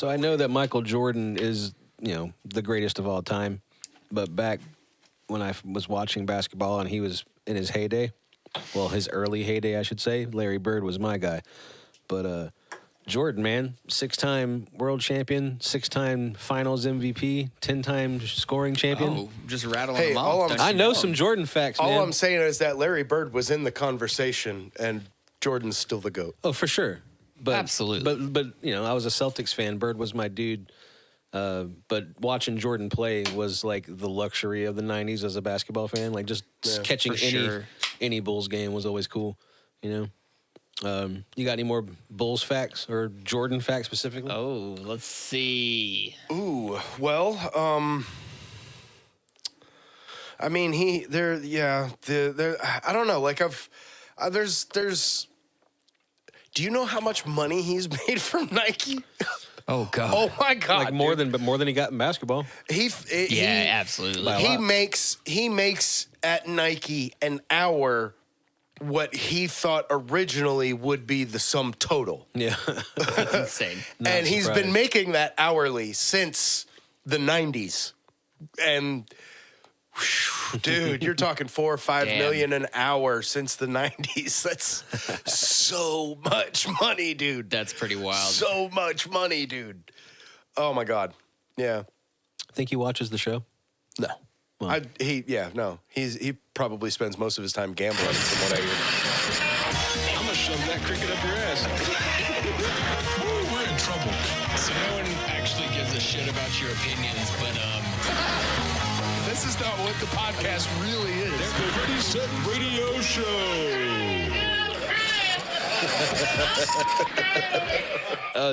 So I know that Michael Jordan is, the greatest of all time. But back when I was watching basketball and he was in his heyday, well, his early heyday, I should say, Larry Bird was my guy. But Jordan, man, 6-time world champion, 6-time finals MVP, 10-time scoring champion. Oh, just rattling Hey, them all off. I'm- I know some Jordan facts, man. All I'm saying is that Larry Bird was in the conversation, and Jordan's still the GOAT. Oh, for sure. But, Absolutely. But I was a Celtics fan. Bird was my dude. But watching Jordan play was like the luxury of the 90s as a basketball fan. Like just catching for sure. any Bulls game was always cool, You got any more Bulls facts or Jordan facts specifically? Oh, let's see. Ooh, well, I mean, I don't know. Like there's. Do you know how much money he's made from Nike? Oh God. Oh my God! Like more than he got in basketball. Absolutely. He makes at Nike an hour what he thought originally would be the sum total. Yeah. That's insane. And he's been making that hourly since the 90s. And dude, you're talking 4 or 5 million an hour since the 90s. That's so much money, dude. That's pretty wild. So much money, dude. Oh my God. Yeah. Think he watches the show? No. Well. He probably spends most of his time gambling, from what I hear. I'm gonna shove that cricket up your ass. Ooh, we're in trouble. So no one actually gives a shit about your opinions, but This is not what the podcast really is. The Ready Set Radio Show.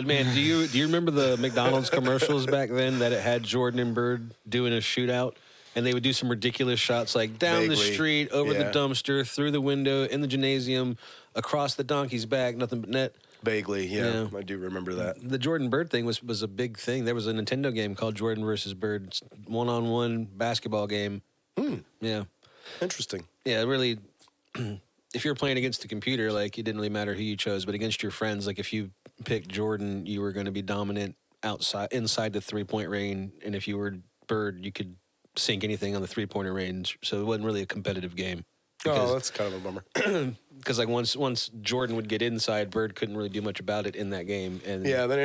Man, do you remember the McDonald's commercials back then that it had Jordan and Bird doing a shootout? And they would do some ridiculous shots like down the street, over the dumpster, through the window, in the gymnasium, across the donkey's back, nothing but net. Vaguely, yeah. I do remember that. The Jordan Bird thing was a big thing. There was a Nintendo game called Jordan versus Bird, one-on-one basketball game. Yeah. Interesting. Yeah, really, if you were playing against the computer, like, it didn't really matter who you chose, but against your friends, like, if you picked Jordan, you were going to be dominant inside the three-point range, and if you were Bird, you could sink anything on the three-pointer range, so it wasn't really a competitive game. That's kind of a bummer. Because like once Jordan would get inside, Bird couldn't really do much about it in that game. And yeah, we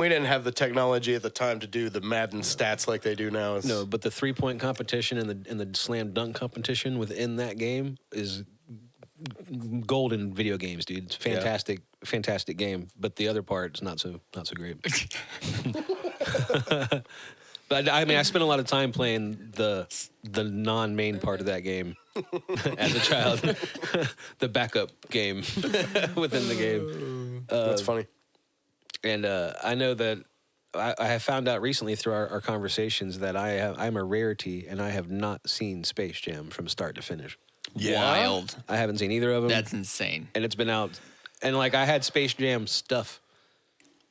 didn't have the technology at the time to do the Madden stats like they do now. No, but the 3-point competition and the slam dunk competition within that game is gold in video games, dude. It's fantastic game. But the other part is not so great. But I mean, I spent a lot of time playing the non-main part of that game as a child, the backup game within the game. That's funny. And I know that I have found out recently through our conversations that I'm a rarity, and I have not seen Space Jam from start to finish. Wild. I haven't seen either of them. That's insane. And it's been out, and like I had Space Jam stuff.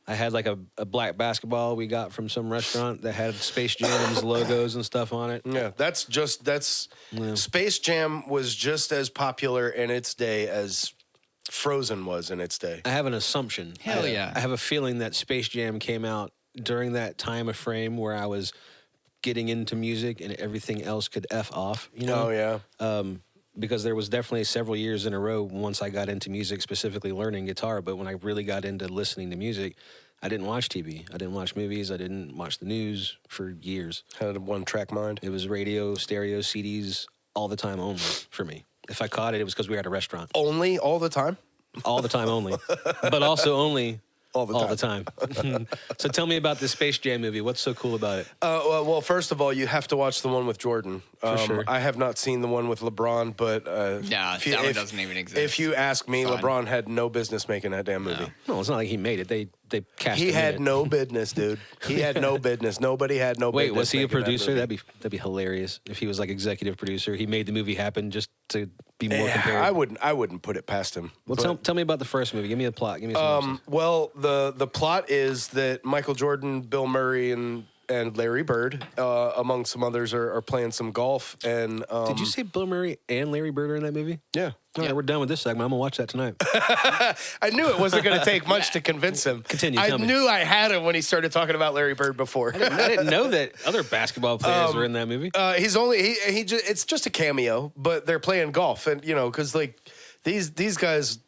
I had like a black basketball we got from some restaurant that had Space Jam's logos and stuff on it. Yeah, Space Jam was just as popular in its day as Frozen was in its day. I have an assumption. Hell yeah. I have a feeling that Space Jam came out during that time of frame where I was getting into music and everything else could F off, Oh, yeah. Because there was definitely several years in a row once I got into music, specifically learning guitar. But when I really got into listening to music, I didn't watch TV. I didn't watch movies. I didn't watch the news for years. Had a one-track mind. It was radio, stereo, CDs, all the time only for me. If I caught it, it was because we were at a restaurant. Only? All the time? All the time only. But also only all the time. So tell me about this Space Jam movie. What's so cool about it? Well, first of all, you have to watch the one with Jordan. For sure. I have not seen the one with LeBron, but that one doesn't even exist. If you ask me, Fine. LeBron had no business making that damn movie. No, it's not like he made it. They cast him He in had it. no business, dude. He had no business. Nobody had no business. Wait, was he a making that producer? movie. That'd be hilarious if he was like executive producer. He made the movie happen just to be more compared. I wouldn't put it past him. Well, But, tell me about the first movie. Give me a plot. Give me a synopsis. well, the plot is that Michael Jordan, Bill Murray, and and Larry Bird, among some others, are playing some golf. And Did you say Bill Murray and Larry Bird are in that movie? Yeah. All right, we're done with this segment. I'm going to watch that tonight. I knew it wasn't going to take much to convince him. Continue, I tell me. knew I had him when he started talking about Larry Bird before. I didn't know that other basketball players were in that movie. It's just a cameo, but they're playing golf. And, because, like, these guys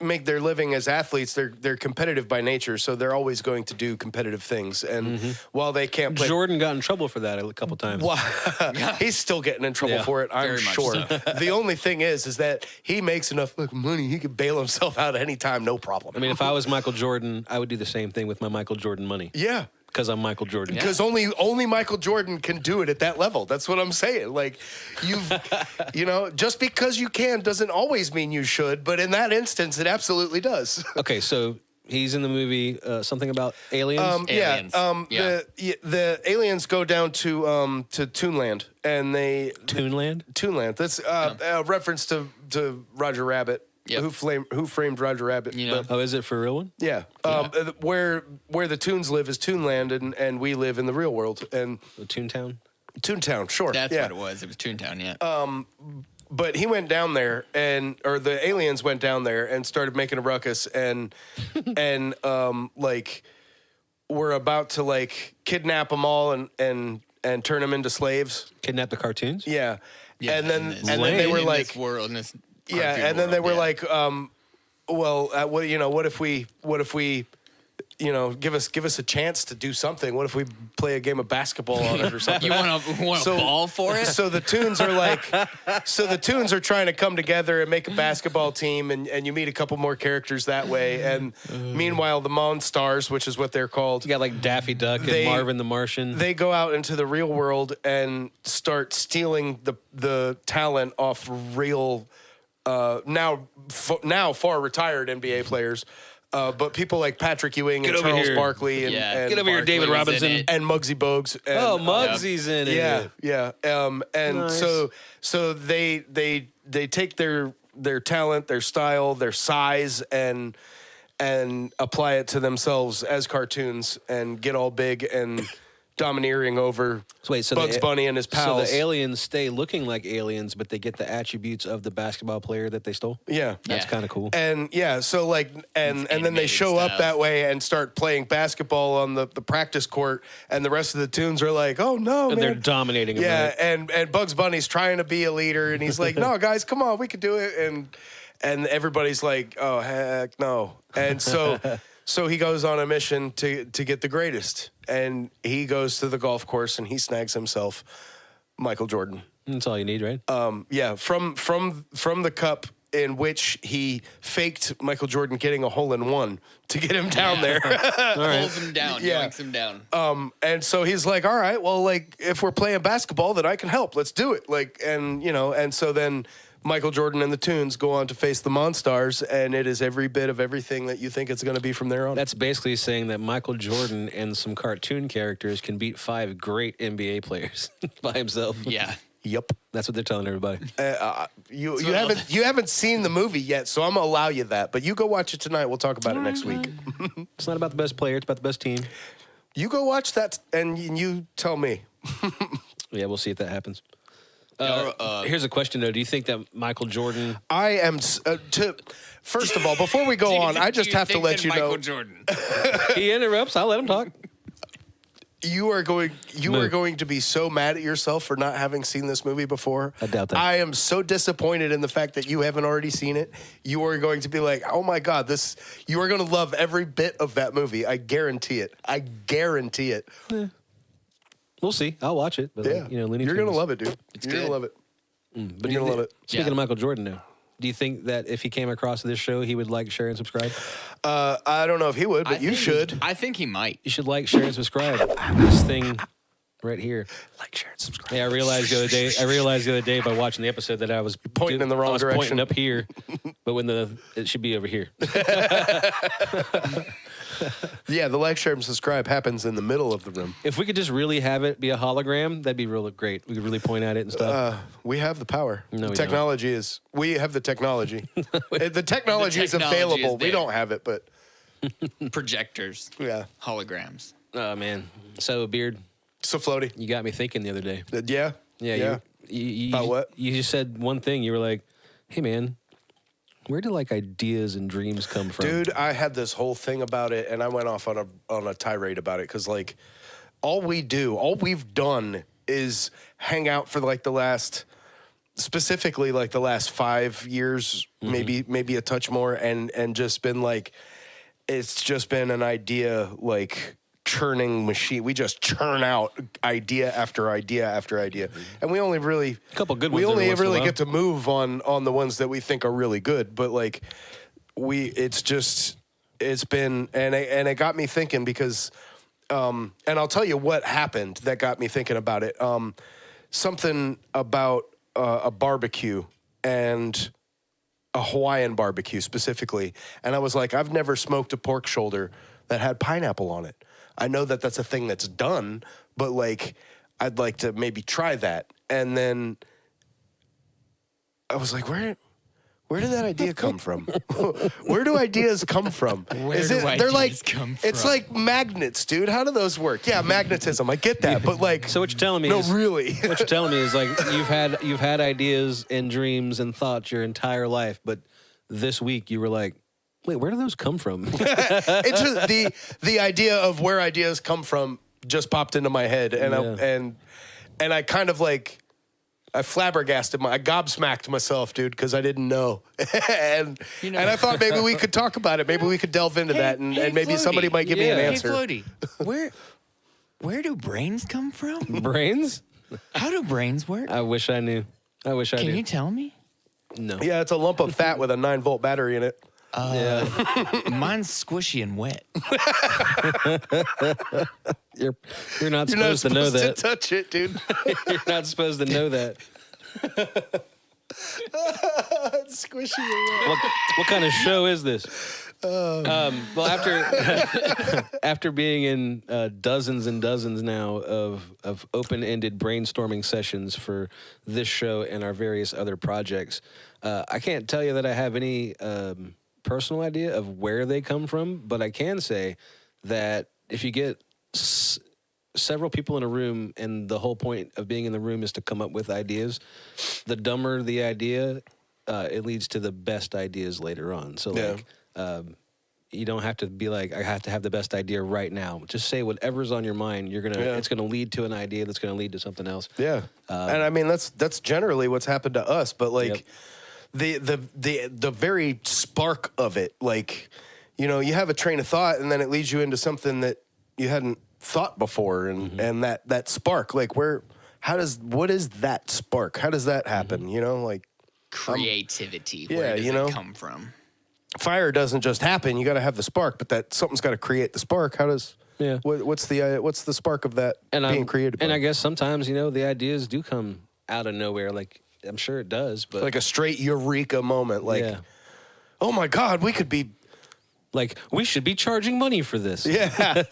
make their living as athletes. They're competitive by nature, so they're always going to do competitive things. And while they can't play, Jordan got in trouble for that a couple times. well, he's still getting in trouble for it, I'm very much sure. so. The only thing is that he makes enough money, he could bail himself out anytime, no problem. I mean, if I was Michael Jordan, I would do the same thing with my Michael Jordan money. Yeah. Because I'm Michael Jordan. Because only Michael Jordan can do it at that level. That's what I'm saying. Like, just because you can doesn't always mean you should, but in that instance, it absolutely does. Okay, so he's in the movie something about aliens. Aliens. The aliens go down to Toonland, and they Toonland. That's a reference to Roger Rabbit. Yep. Who framed Roger Rabbit? But, Oh, is it for a real one? yeah. Where the Toons live is Toonland, and we live in the real world. And The Toontown. Toontown, sure. That's yeah. what it was. It was Toontown, yeah. But he went down there, or the aliens went down there and started making a ruckus, and we're about to like kidnap them all and turn them into slaves. Kidnap the cartoons? Yeah. Yeah, and then in they were in like, this world, in this yeah, cartoon and then they were world, like, what if we give us a chance to do something? What if we play a game of basketball on it or something? You want a ball for it? So the Toons are trying to come together and make a basketball team, and you meet a couple more characters that way. And meanwhile, the Monstars, which is what they're called, You got like Daffy Duck and Marvin the Martian. they go out into the real world and start stealing the talent off real, now far retired NBA players. But people like Patrick Ewing and Get over Charles here. Barkley and, Yeah. and Get over here, Barkley David was in Robinson. it. and Muggsy Bogues. And, Oh, Muggsy's in it. yeah. And Nice. so they take their talent, their style, their size, and apply it to themselves as cartoons and get all big and domineering over So wait, so Bugs Bunny and his pals. So the aliens stay looking like aliens, but they get the attributes of the basketball player that they stole? Yeah. That's Yeah. kind of cool. And so like and then they animated show up stuff. that way and start playing basketball on the practice court, and the rest of the Toons are like, oh no, And man. they're dominating them. Yeah, right? and Bugs Bunny's trying to be a leader, and he's like, no, guys, come on, we can do it. And everybody's like, oh, heck no. And so he goes on a mission to get the greatest. And he goes to the golf course, and he snags himself Michael Jordan. That's all you need, right? Yeah, from the cup in which he faked Michael Jordan getting a hole-in-one to get him down there. Pulls him down, Yeah. yoinks him down. And so he's like, all right, well, like, if we're playing basketball, then I can help. Let's do it. Like, and so then Michael Jordan and the Toons go on to face the Monstars, and it is every bit of everything that you think it's going to be from there on. That's basically saying that Michael Jordan and some cartoon characters can beat 5 great NBA players by himself. Yeah. Yep. That's what they're telling everybody. You haven't seen the movie yet, so I'm gonna allow you that. But you go watch it tonight. We'll talk about it next week. It's not about the best player. It's about the best team. You go watch that, and you tell me. Yeah, we'll see if that happens. Or, Here's a question, though. Do you think that Michael Jordan... I am first of all, before we go on, I just have to let you know Michael Jordan. He interrupts. I'll let him talk. you are going to be so mad at yourself for not having seen this movie before. I doubt that. I am so disappointed in the fact that you haven't already seen it. You are going to be like, oh my God, you are going to love every bit of that movie. I guarantee it. I guarantee it. We'll see. I'll watch it. But, Yeah. Looney You're going to Tunes. love it, dude. You're going to good. love it. But You're going to love it. Speaking Yeah. of Michael Jordan now, do you think that if he came across this show, he would like, share, and subscribe? I don't know if he would, but you should. I think he might. You should like, share, and subscribe. This thing right here. Like, share, and subscribe. Hey, I realized the other day by watching the episode that I was Pointing in the wrong I was direction. pointing up here, but it should be over here. Yeah, the like, share, and subscribe happens in the middle of the room. If we could just really have it be a hologram, that'd be really great. We could really point at it and stuff. We have the power. No, we technology is. We have the technology. The technology is technology is available. We there. don't have it, but Projectors. yeah. Holograms. Oh, man. So, Beard, So floaty. you got me thinking the other day. Yeah. Yeah. You About what? You just said one thing. You were like, hey, man, where do, like, ideas and dreams come from? Dude, I had this whole thing about it, and I went off on a tirade about it because, like, all we've done is hang out for, like, the last 5 years, maybe a touch more, and just been, like, it's just been an idea, like, churning machine. We just churn out idea after idea after idea, and we only really a couple good ones. We only every once in a really while. get to move on the ones that we think are really good. But like it's been and it got me thinking because and I'll tell you what happened that got me thinking about it. Something about a barbecue and a Hawaiian barbecue specifically, and I was like, I've never smoked a pork shoulder that had pineapple on it. I know that that's a thing that's done, but like, I'd like to maybe try that. And then I was like, where did that idea come from? Where do ideas come from? They're like, it's like magnets, dude. How do those work? Yeah, magnetism. I get that, but like, So what you're telling me no, is, really. what you're telling me is like you've had ideas and dreams and thoughts your entire life, but this week you were like, wait, where do those come from? It's just the idea of where ideas come from just popped into my head, and I kind of like I gobsmacked myself, dude, because I didn't know, and I thought maybe we could talk about it, maybe we could delve into that, and maybe Floaty. somebody might give me an Yeah. answer. Hey, Floaty, where do brains come from? Brains? How do brains work? I wish I knew. I wish I Can knew. you tell me? No. Yeah, it's a lump of fat with a 9-volt battery in it. Yeah. Mine's squishy and wet. You're not supposed to know that. To touch it, dude. You're not supposed to know that. Squishy. What kind of show is this? Well, after being in dozens and dozens now of open-ended brainstorming sessions for this show and our various other projects, I can't tell you that I have any personal idea of where they come from, but I can say that if you get several people in a room and the whole point of being in the room is to come up with ideas, the dumber the idea, it leads to the best ideas later on. So like you don't have to be like, I have to have the best idea right now. Just say whatever's on your mind. It's gonna lead to an idea that's gonna lead to something else. Yeah, and I mean that's generally what's happened to us. But like the very spark of it, like you have a train of thought, and then it leads you into something that you hadn't thought before, and that spark, like what is that spark? How does that happen? Like Creativity. yeah, Where does it come from? Fire doesn't just happen. You got to have the spark, but that something's got to create the spark. How does what's the spark of that being created? And by? I guess sometimes the ideas do come out of nowhere. Like I'm sure it does, but like a straight eureka moment. Like, oh my God, we could be. Like, we should be charging money for this. Yeah.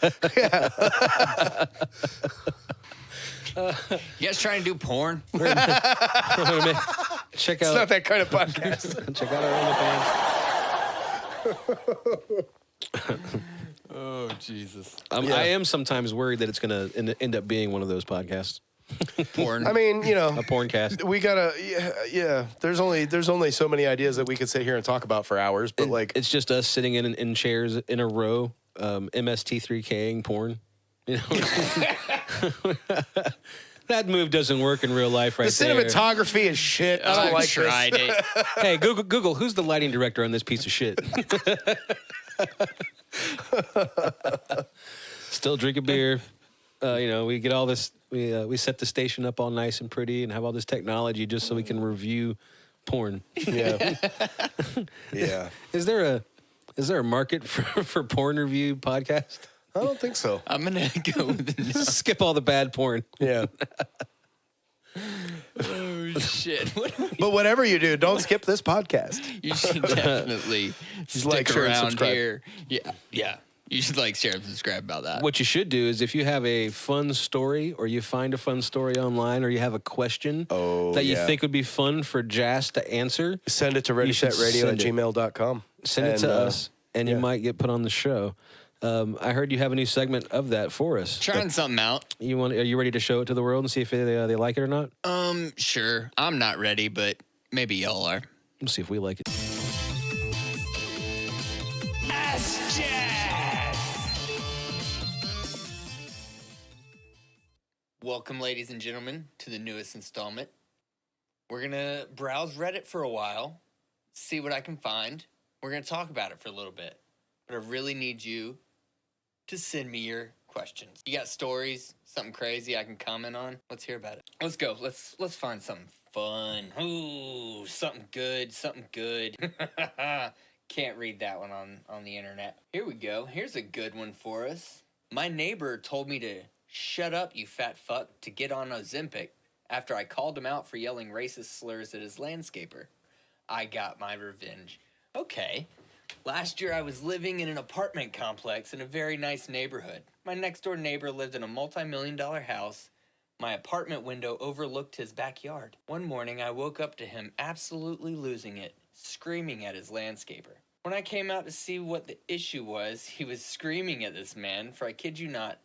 You guys trying to do porn? Check It's out not that kind of podcast. check out our OnlyFans. Oh, Jesus. I am sometimes worried that it's going to end up being one of those podcasts. Porn. I mean, A porn cast. we gotta, yeah. There's only so many ideas that we could sit here and talk about for hours, but like, It's just us sitting in chairs in a row, MST3King porn. That move doesn't work in real life, right the there. cinematography is shit. I don't I've like tried this. it. Hey, Google, who's the lighting director on this piece of shit? Still drink a beer. We get all this. We set the station up all nice and pretty and have all this technology just so we can review porn. Yeah, yeah. Is there a market for porn review podcast? I don't think so. I'm going to go with the no. Skip all the bad porn. Yeah, Oh, shit. but whatever you do, don't skip this podcast. You should definitely stick like, share, and around subscribe. here. Yeah. You should share, and subscribe about that. What you should do is if you have a fun story or you find a fun story online or you have a question that you think would be fun for Jas to answer, Send it to You should send it. readysetradio@gmail.com. send it to us and you might get put on the show. I heard you have a new segment of that for us. Trying something out. Are you ready to show it to the world and see if they like it or not? Sure. I'm not ready, but maybe y'all are. Let's see if we like it. Welcome, ladies and gentlemen, to the newest installment. We're going to browse Reddit for a while, see what I can find. We're going to talk about it for a little bit. But I really need you to send me your questions. You got stories, something crazy I can comment on? Let's hear about it. Let's go. Let's find something fun. Ooh, something good, something good. Can't read that one on the internet. Here we go. Here's a good one for us. My neighbor told me to shut up, you fat fuck, to get on Ozempic after I called him out for yelling racist slurs at his landscaper. I got my revenge. Okay. Last year I was living in an apartment complex in a very nice neighborhood. My next door neighbor lived in a multi-million-dollar house. My apartment window overlooked his backyard. One morning I woke up to him absolutely losing it, screaming at his landscaper. When I came out to see what the issue was, he was screaming at this man for, I kid you not,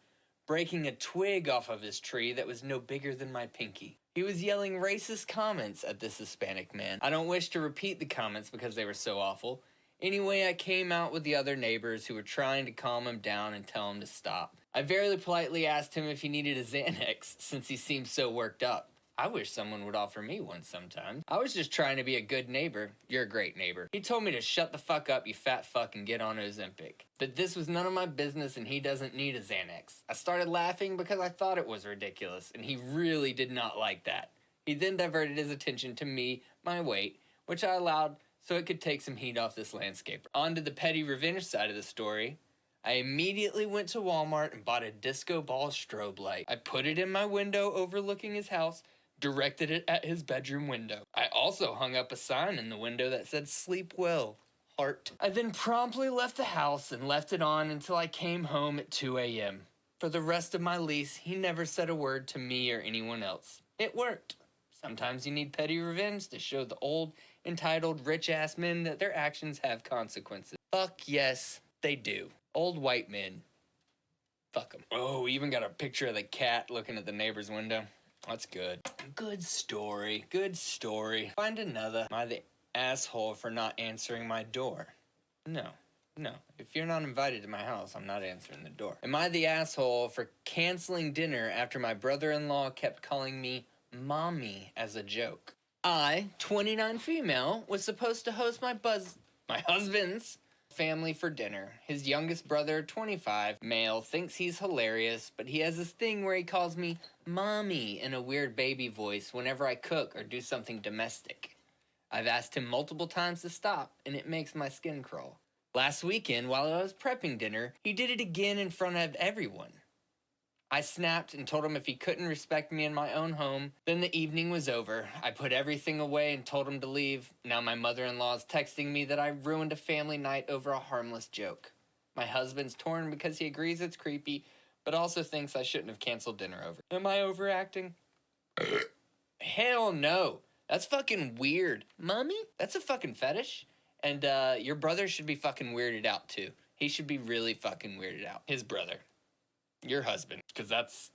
breaking a twig off of his tree that was no bigger than my pinky. He was yelling racist comments at this Hispanic man. I don't wish to repeat the comments because they were so awful. Anyway, I came out with the other neighbors who were trying to calm him down and tell him to stop. I very politely asked him if he needed a Xanax since he seemed so worked up. I wish someone would offer me one sometimes. I was just trying to be a good neighbor. You're a great neighbor. He told me to shut the fuck up, you fat fuck, and get on Ozempic. But this was none of my business and he doesn't need a Xanax. I started laughing because I thought it was ridiculous, and he really did not like that. He then diverted his attention to me, my weight, which I allowed so it could take some heat off this landscaper. On to the petty revenge side of the story. I immediately went to Walmart and bought a disco ball strobe light. I put it in my window overlooking his house, directed it at his bedroom window. I also hung up a sign in the window that said, "Sleep well, heart." I then promptly left the house and left it on until I came home at 2 a.m. For the rest of my lease, he never said a word to me or anyone else. It worked. Sometimes you need petty revenge to show the old, entitled, rich-ass men that their actions have consequences. Fuck yes, they do. Old white men. Fuck them. Oh, we even got a picture of the cat looking at the neighbor's window. That's good. Good story. Good story. Find another. Am I the asshole for not answering my door? No. If you're not invited to my house, I'm not answering the door. Am I the asshole for canceling dinner after my brother-in-law kept calling me mommy as a joke? I, 29 female, was supposed to host my husband's family for dinner. His youngest brother, 25, male, thinks he's hilarious, but he has this thing where he calls me mommy in a weird baby voice whenever I cook or do something domestic. I've asked him multiple times to stop, and it makes my skin crawl. Last weekend, while I was prepping dinner, he did it again in front of everyone. I snapped and told him if he couldn't respect me in my own home, then the evening was over. I put everything away and told him to leave. Now my mother-in-law is texting me that I ruined a family night over a harmless joke. My husband's torn because he agrees it's creepy, but also thinks I shouldn't have canceled dinner over. Am I overacting? Hell no. That's fucking weird. Mommy? That's a fucking fetish. And your brother should be fucking weirded out too. He should be really fucking weirded out. His brother. Your husband, because that's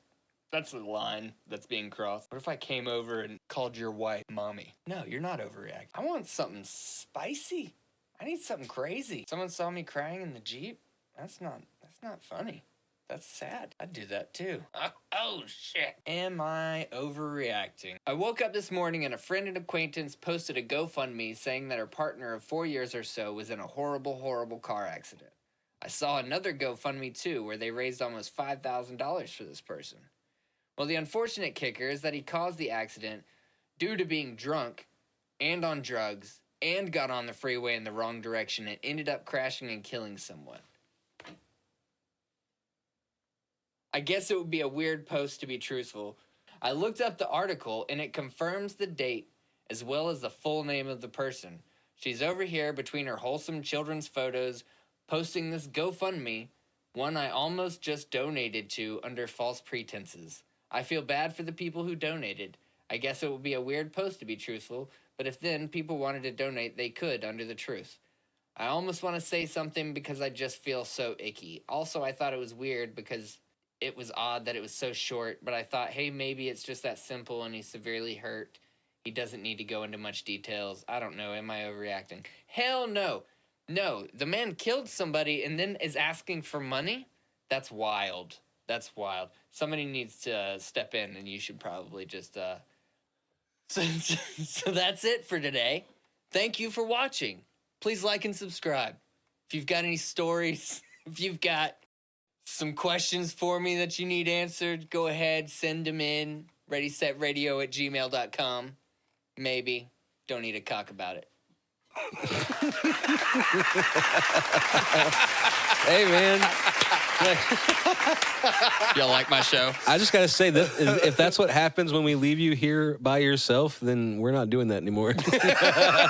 the line that's being crossed. What if I came over and called your wife mommy? No, you're not overreacting. I want something spicy. I need something crazy. Someone saw me crying in the Jeep? That's not funny. That's sad. I'd do that too. Oh shit. Am I overreacting? I woke up this morning and a friend and acquaintance posted a GoFundMe saying that her partner of 4 years or so was in a horrible, horrible car accident. I saw another GoFundMe too, where they raised almost $5,000 for this person. Well, the unfortunate kicker is that he caused the accident due to being drunk and on drugs and got on the freeway in the wrong direction and ended up crashing and killing someone. I guess it would be a weird post to be truthful. I looked up the article and it confirms the date as well as the full name of the person. She's over here between her wholesome children's photos, posting this GoFundMe, one I almost just donated to under false pretenses. I feel bad for the people who donated. I guess it would be a weird post to be truthful, but if then people wanted to donate, they could under the truth. I almost want to say something because I just feel so icky. Also, I thought it was weird because it was odd that it was so short, but I thought, hey, maybe it's just that simple and he's severely hurt. He doesn't need to go into much details. I don't know. Am I overreacting? Hell no. No, the man killed somebody and then is asking for money? That's wild. That's wild. Somebody needs to step in, and you should probably just... So that's it for today. Thank you for watching. Please like and subscribe. If you've got any stories, if you've got some questions for me that you need answered, go ahead, send them in. ReadySetRadio@gmail.com. Maybe. Don't need to cock about it. Hey, man. Y'all like my show? I just got to say that if that's what happens when we leave you here by yourself, then we're not doing that anymore. That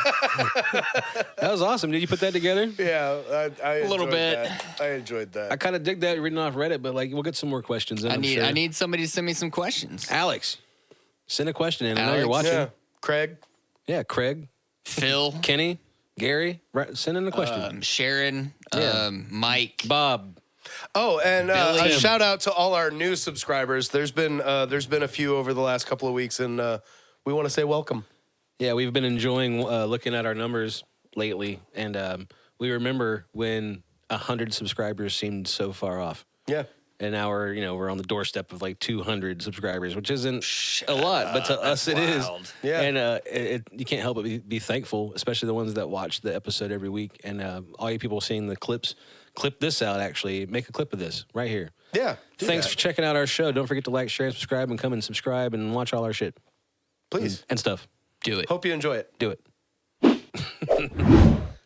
was awesome. Did you put that together? Yeah, I A little enjoyed bit. that. I enjoyed that. I kind of dig that written off Reddit, but like we'll get some more questions in. I I'm sure. need somebody to send me some questions. Alex, send a question in. I know you're Alex? watching. Yeah, Craig. Yeah, Craig, Phil, Kenny, Gary, send in a question. Sharon, Yeah. Mike. Bob. Oh, and Billy. a shout out to all our new subscribers. There's been a few over the last couple of weeks, and we want to say welcome. Yeah, we've been enjoying looking at our numbers lately, and we remember when 100 subscribers seemed so far off. Yeah. And now we're on the doorstep of like 200 subscribers, which isn't a lot, but to us it is. Yeah. And you can't help but be thankful, especially the ones that watch the episode every week. And all you people seeing the clips, clip this out, actually. Make a clip of this right here. Yeah. do Thanks that. for checking out our show. Don't forget to like, share, and subscribe, and come and subscribe and watch all our shit Please. and stuff. Do it. Hope you enjoy it. Do it.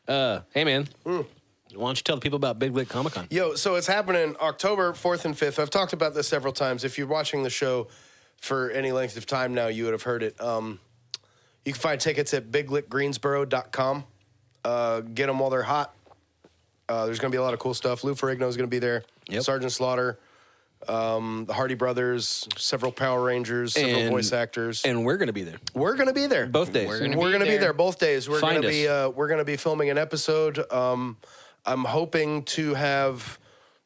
Hey, man. Why don't you tell the people about Big Lick Comic Con? Yo, so it's happening October 4th and 5th. I've talked about this several times. If you're watching the show for any length of time now, you would have heard it. You can find tickets at biglickgreensboro.com. Get them while they're hot. There's going to be a lot of cool stuff. Lou Ferrigno is going to be there. Yep. Sergeant Slaughter, the Hardy Brothers, several Power Rangers, several And- voice actors. And we're going to be there We're going to be there. both days. We're We're gonna going to be there both days. We're Find going to be filming an episode. I'm hoping to have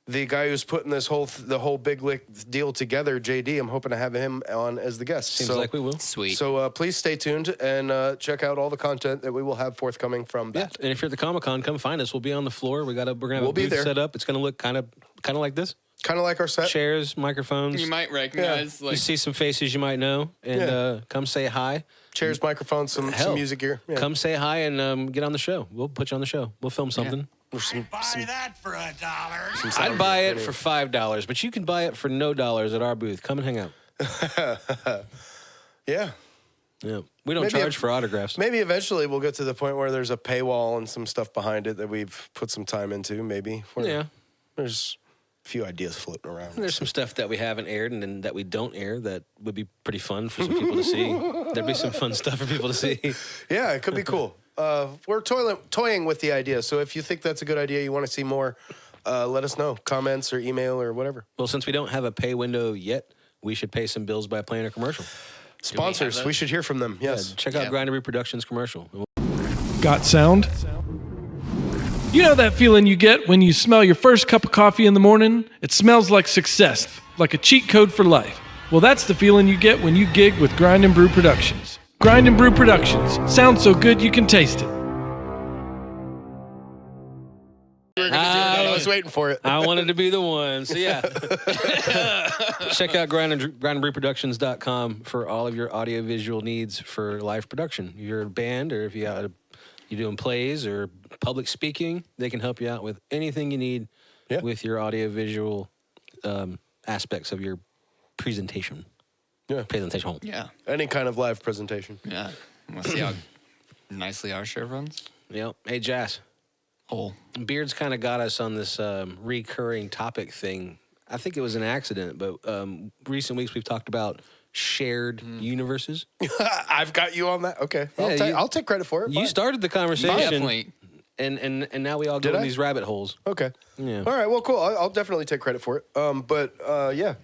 the guy who's putting this the whole Big Lick deal together, JD. I'm hoping to have him on as the guest. Seems like we will. Sweet. So please stay tuned and check out all the content that we will have forthcoming from Yeah, that. and if you're at the Comic Con, come find us. We'll be on the floor. We're gonna have We'll a be booth there. set up. It's gonna look kind of like this: Kind of like our set. chairs, microphones. you might recognize You see some faces you might know, and Yeah. come say hi. Chairs, microphones, some Hell, music gear. Yeah. Come say hi and get on the show. We'll put you on the show. We'll film something. There's some that for $1. sound I'd buy it gear. for $5, but you can buy it for no dollars at our booth. Come and hang out. Yeah. Yeah, we don't Maybe charge for autographs. Maybe eventually we'll get to the point where there's a paywall and some stuff behind it that we've put some time into. Maybe. Yeah, There's a few ideas floating around. there's some stuff that we haven't aired and then that we don't air that would be pretty fun for some people to see. There'd be some fun stuff for people to see. Yeah, it could be cool. We're toying with the idea. So if you think that's a good idea, you want to see more, let us know. Comments or email or whatever. Well, since we don't have a pay window yet, we should pay some bills by playing a commercial. Sponsors, those? we should hear from them. Yes. Check out Yeah. Grindery Productions commercial. Got sound? You know that feeling you get when you smell your first cup of coffee in the morning? It smells like success, like a cheat code for life. Well, that's the feeling you get when you gig with Grind and Brew Productions. Grind and Brew Productions. Sounds so good you can taste it. I was waiting for it. I wanted to be the one. So, yeah. Check out grindandbrewproductions.com for all of your audiovisual needs for live production. If you're a band or if you're doing plays or public speaking, they can help you out with anything you need with your audiovisual aspects of your presentation. Yeah. Presentation. Yeah. Any kind of live presentation. Yeah. Want to see how nicely our show runs? Yep. Hey, Jazz. Whole. Beard's kind of got us on this recurring topic thing. I think it was an accident, but recent weeks we've talked about shared universes. I've got you on that. Okay. Yeah, I'll take credit for it. You Fine. started the conversation, Definitely. and now we all go Did in I? these rabbit holes. Okay. Yeah. All right. Well, cool. I'll definitely take credit for it. But yeah.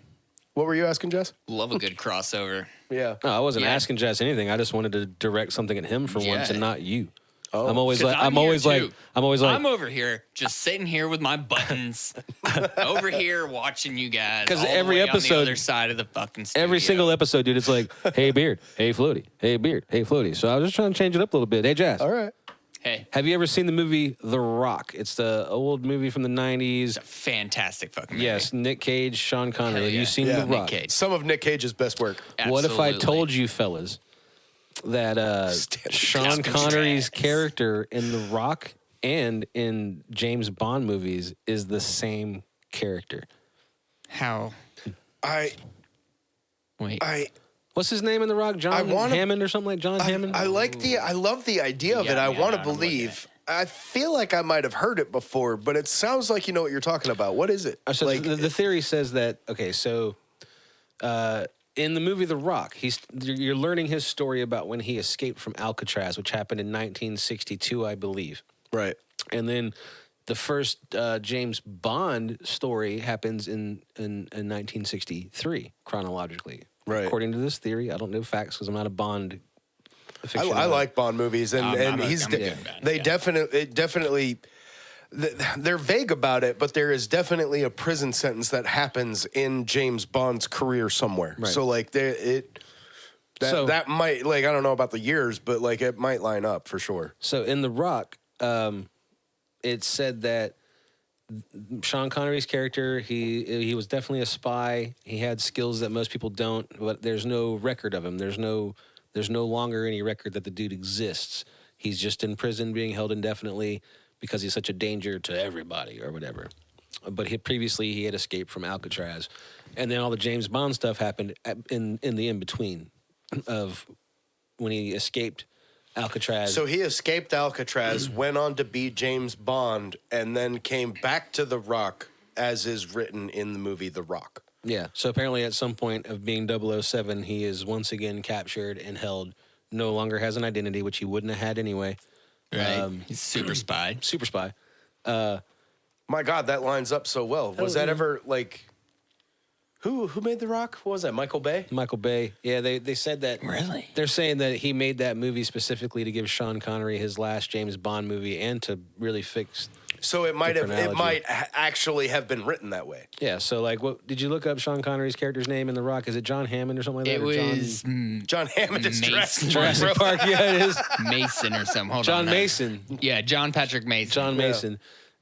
What were you asking, Jess? Love a good crossover. Yeah. No, I wasn't Yeah. asking Jess anything. I just wanted to direct something at him for Yeah. once and not you. Oh. I'm always 'Cause like, I'm I'm always here, like, too. I'm always like, I'm over here just sitting here with my buttons, over here watching you guys. 'Cause all the every way on episode- the other side of the fucking studio. every single episode, dude, it's like, hey Beard, hey Floaty, hey Beard, hey Floaty. So I was just trying to change it up a little bit. Hey Jazz, All right. Hey, have you ever seen the movie The Rock? It's the old movie from the 90s. fantastic fucking movie. Yes, Nick Cage, Sean Connery. Hell Have yeah. you seen Yeah. The Nick Rock? Cage. Some of Nick Cage's best work. What if I Absolutely. told you, fellas, that Sean Connery's character in The Rock and in James Bond movies is the same character? How? I Wait. What's his name in The Rock? John wanna- Hammond or something like John Hammond? I love the idea of You it. got I me want to on what believe. I feel like I might have heard it before, but it sounds like you know what you're talking about. What is it? So like the theory says that, okay, so in the movie The Rock, you're learning his story about when he escaped from Alcatraz, which happened in 1962, I believe. right. And then the first James Bond story happens in 1963, chronologically. Right. According to this theory, I don't know facts because I'm not a Bond aficionado. I like Bond movies, and I'm he's a big fan, they yeah. definitely they're vague about it, but there is definitely a prison sentence that happens in James Bond's career somewhere. Right. So like that might, like, I don't know about the years, but like it might line up for sure. So in The Rock, it said that Sean Connery's character, he was definitely a spy. He had skills that most people don't, but there's no record of him. There's no longer any record that the dude exists. He's just in prison being held indefinitely because he's such a danger to everybody or whatever. But previously he had escaped from Alcatraz. And then all the James Bond stuff happened in the in-between of when he escaped Alcatraz. So he escaped Alcatraz, went on to be James Bond, and then came back to The Rock, as is written in the movie The Rock. Yeah. So apparently at some point of being 007, he is once again captured and held, no longer has an identity, which he wouldn't have had anyway. Right. He's super spy. Super spy. My God, that lines up so well. Was that ever like who made The Rock? What was that? Michael Bay? Michael Bay. Yeah, they said that. Really? They're saying that he made that movie specifically to give Sean Connery his last James Bond movie and to really fix. So it might have chronology. actually have been written that way. Yeah. So like, what did you look up Sean Connery's character's name in The Rock? Is it John Hammond or something like that? It or John- was John Hammond is Mason. Jurassic Park. Yeah, it is. Mason or something. Hold John on. Mason. Yeah, John Patrick Mason. John Mason.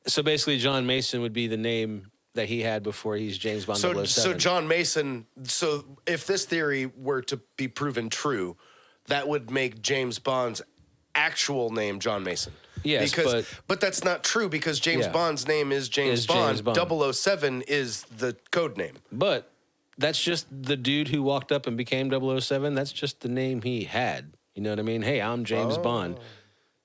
So basically, John Mason would be the name that he had before he's James Bond 007. So John Mason. So if this theory were to be proven true, that would make James Bond's actual name John Mason. Yes, but that's not true because James Yeah. Bond's name is James Is Bond. James Bond. 007 is the code name. But that's just the dude who walked up and became 007. That's just the name he had. You know what I mean? Hey, I'm James Bond.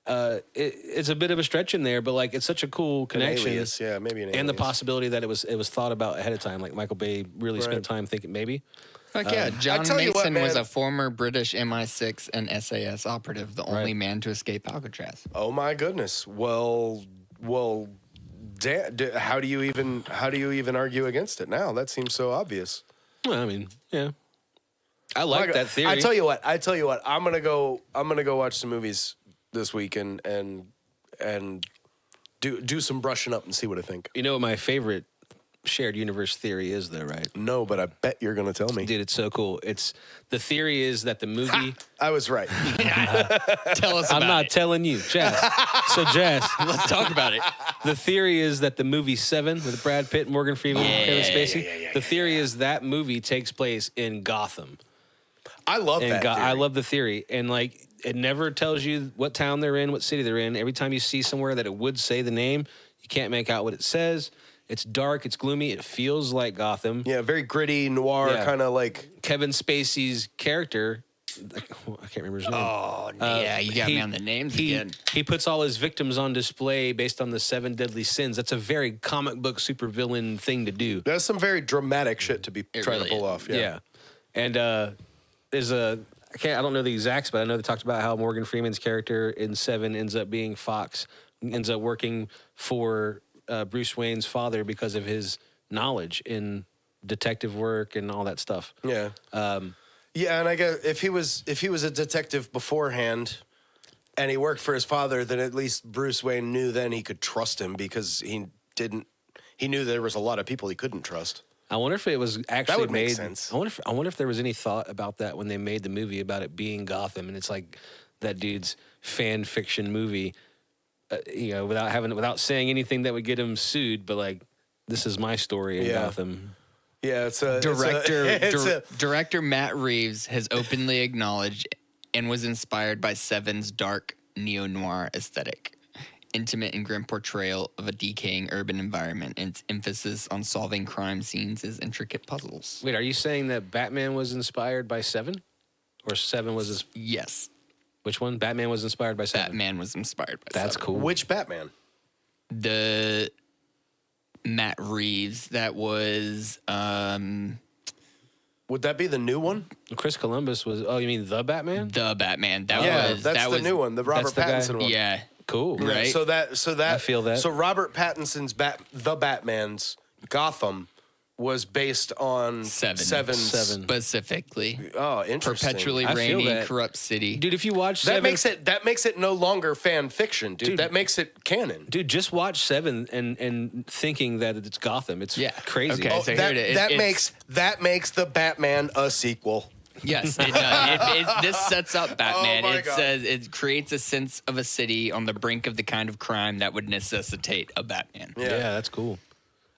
It's a bit of a stretch in there, but like it's such a cool connection. An alias, yeah, maybe an alias. And the possibility that it was thought about ahead of time. Like Michael Bay really spent time thinking maybe. Fuck yeah, John tell you what, Mason was man. a former British MI6 and SAS operative, the only man to escape Alcatraz. Oh my goodness. Well. How do you even argue against it now? That seems so obvious. Well, I mean, yeah. I like that theory. I tell you what. I'm gonna go watch some movies this week and do some brushing up and see what I think. You know what my favorite shared universe theory is, though, right? No, but I bet you're gonna tell me. Dude, it's so cool. The theory is that the movie. I was right. Tell us I'm about not it. telling you, Jazz. So, Jazz, Let's talk about it. the theory is that the movie Seven with Brad Pitt, Morgan Freeman, and Kevin Spacey. The theory is that movie takes place in Gotham. I love And that. Theory. I love the theory, and like it never tells you what town they're in, what city they're in. Every time you see somewhere that it would say the name, you can't make out what it says. It's dark, it's gloomy, it feels like Gotham. Yeah, very gritty noir Yeah. kind of like. Kevin Spacey's character, I can't remember his name. Oh, yeah, you got me on the names again. He puts all his victims on display based on the 7 deadly sins. That's a very comic book supervillain thing to do. That's some very dramatic shit to be trying really to pull is. off. Yeah. And there's I don't know the exacts, but I know they talked about how Morgan Freeman's character in 7 ends up being Fox, ends up working for Bruce Wayne's father because of his knowledge in detective work and all that stuff. Yeah. Yeah, and I guess if he was a detective beforehand, and he worked for his father, then at least Bruce Wayne knew then he could trust him because he knew there was a lot of people he couldn't trust. I wonder if it was actually That would made. make sense. I wonder if there was any thought about that when they made the movie about it being Gotham, and it's like that dude's fan fiction movie, without saying anything that would get him sued, but like this is my story in Gotham. Yeah, Director Matt Reeves has openly acknowledged and was inspired by Seven's dark neo-noir aesthetic, intimate and grim portrayal of a decaying urban environment, and its emphasis on solving crime scenes as intricate puzzles. Wait, are you saying that Batman was inspired by Seven, or Seven was his? Yes, Which one? Batman was inspired by Seven. Batman was inspired by That's Seven. cool. Which Batman? The Matt Reeves, that was Would that be the new one? Chris Columbus was. Oh, you mean the Batman? the Batman. That That's that the was, new one, the Robert that's the guy? Pattinson one. Yeah. Cool. Right. So that I feel that. So Robert Pattinson's the Batman's Gotham was based on Seven. Seven's. Specifically. Oh, interesting. Perpetually I feel reigning that. corrupt city. Dude, if you watch That Seven, makes it no longer fan fiction, dude. That makes it canon. dude, just watch Seven and thinking that it's Gotham. It's crazy. Okay. Oh, So that here it is. that makes the Batman a sequel. Yes, it does. This sets up Batman. Oh my It God. says it creates a sense of a city on the brink of the kind of crime that would necessitate a Batman. Yeah, that's cool.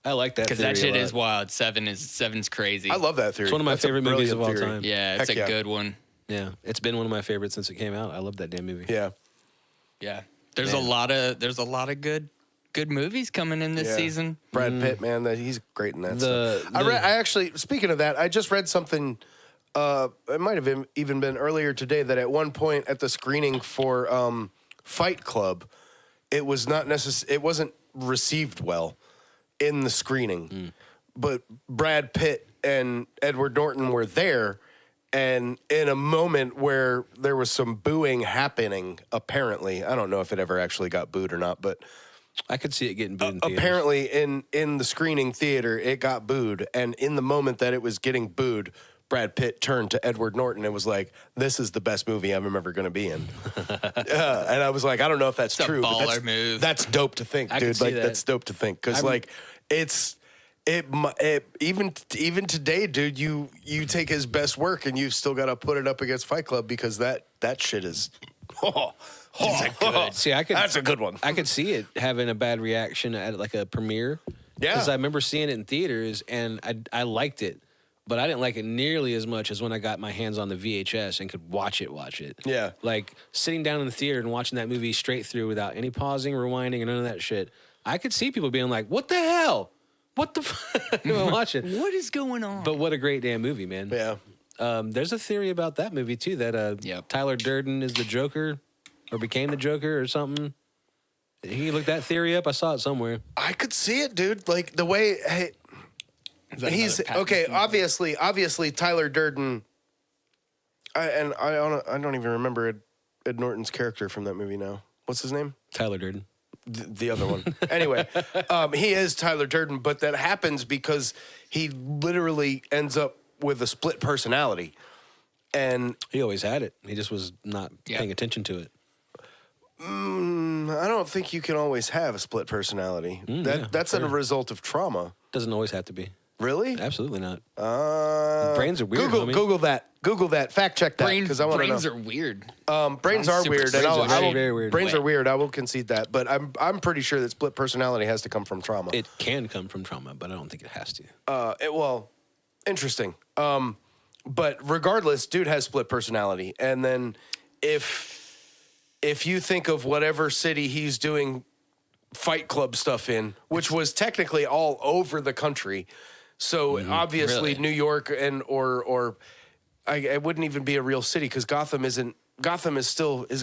I like that Because that theory shit a lot. is wild. Seven's crazy. I love that theory. It's one of my That's a favorite movies of all brilliant theory. time. Yeah, it's Heck a yeah. good one. Yeah, it's been one of my favorites since it came out. I love that damn movie. Yeah. Yeah, there's a lot of good movies coming in this Yeah. season. Brad Pitt, man, he's great in that. The- stuff. I actually, speaking of that, I just read something. It might have even been earlier today that at one point at the screening for Fight Club, it was not It wasn't received well in the screening, but Brad Pitt and Edward Norton were there. And in a moment where there was some booing happening, apparently, I don't know if it ever actually got booed or not, but I could see it getting booed in theaters. apparently in the screening theater, it got booed. And in the moment that it was getting booed, Brad Pitt turned to Edward Norton and was like, "This is the best movie I'm ever going to be in." And I was like, I don't know if that's It's a true. but baller move. That's dope to think, I can dude. see Like that. that's dope to think because like even today, dude, you take his best work and you've still got to put it up against Fight Club because that shit is. See, That's a good one. I could see it having a bad reaction at like a premiere. Yeah. Because I remember seeing it in theaters and I liked it, but I didn't like it nearly as much as when I got my hands on the VHS and could watch it. Yeah. Like sitting down in the theater and watching that movie straight through without any pausing, rewinding, and none of that shit. I could see people being like, "What the hell? What the fuck?" watching. What is going on? But what a great damn movie, man. Yeah. There's a theory about that movie too that Yep. Tyler Durden is the Joker or became the Joker or something. He looked that theory up. I saw it somewhere. I could see it, dude. Like the way he's okay. Obviously, Tyler Durden. I don't even remember Ed Norton's character from that movie now. What's his name? Tyler Durden. The other one. Anyway, he is Tyler Durden, but that happens because he literally ends up with a split personality, and He always had it. He just was not paying attention to it. I don't think you can always have a split personality. That's a result of trauma. Doesn't always have to be. Really? Absolutely not. Brains are weird, homie. Google that. Fact check that because I want to know. brains are weird. Brains are super weird, and brains are I will, very weird. brains are weird. I will concede that, but I'm pretty sure that split personality has to come from trauma. It can come from trauma, but I don't think it has to. Well, interesting. But regardless, dude has split personality, and then if you think of whatever city he's doing Fight Club stuff in, which was technically all over the country, so obviously Really? New York and or I wouldn't even be a real city because Gotham isn't. Gotham is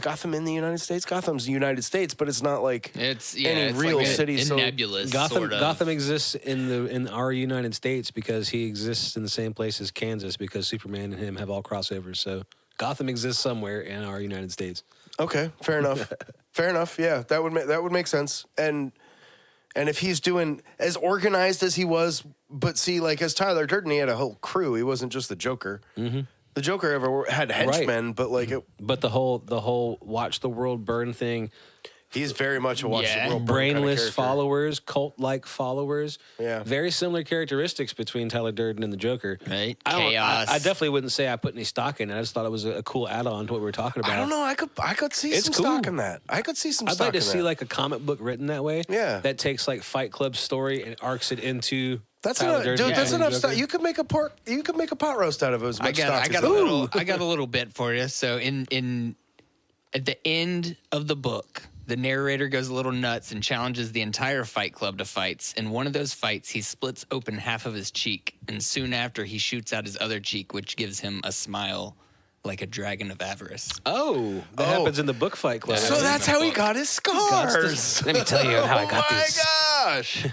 Gotham in the United States? Gotham's the United States, but it's not like It's any real like city. a So nebulous Gotham sort of. Gotham exists in our United States because he exists in the same place as Kansas because Superman and him have all crossovers. So Gotham exists somewhere in our United States. okay, fair enough. Fair enough. Yeah, that would make sense. And if he's doing as organized as he was, but see, like as Tyler Durden, he had a whole crew. He wasn't just the Joker. the Joker ever had henchmen, but like But the whole watch the world burn thing, he's very much a watch the world burn brainless kind of followers, cult-like followers. Yeah. Very similar characteristics between Tyler Durden and the Joker. Right. I Chaos. definitely wouldn't say I put any stock in it. I just thought it was a cool add-on to what we were talking about. I don't know. I could see It's some cool. stock in that. I could see some I'd stock like to in see that. like a comic book written that way. Yeah. That takes like Fight Club's story and arcs it into That's Tyler enough, Durden dude. That's and enough Joker. stock. You could make a pot roast out of it. As much stock I as got that. I got a little bit for you. So in at the end of the book, the narrator goes a little nuts and challenges the entire Fight Club to fights. In one of those fights, he splits open half of his cheek, and soon after, he shoots out his other cheek, which gives him a smile like a dragon of avarice. Oh, that happens in the book Fight Club. So that's how he got his scars. Let me tell you how I got Oh these. my gosh,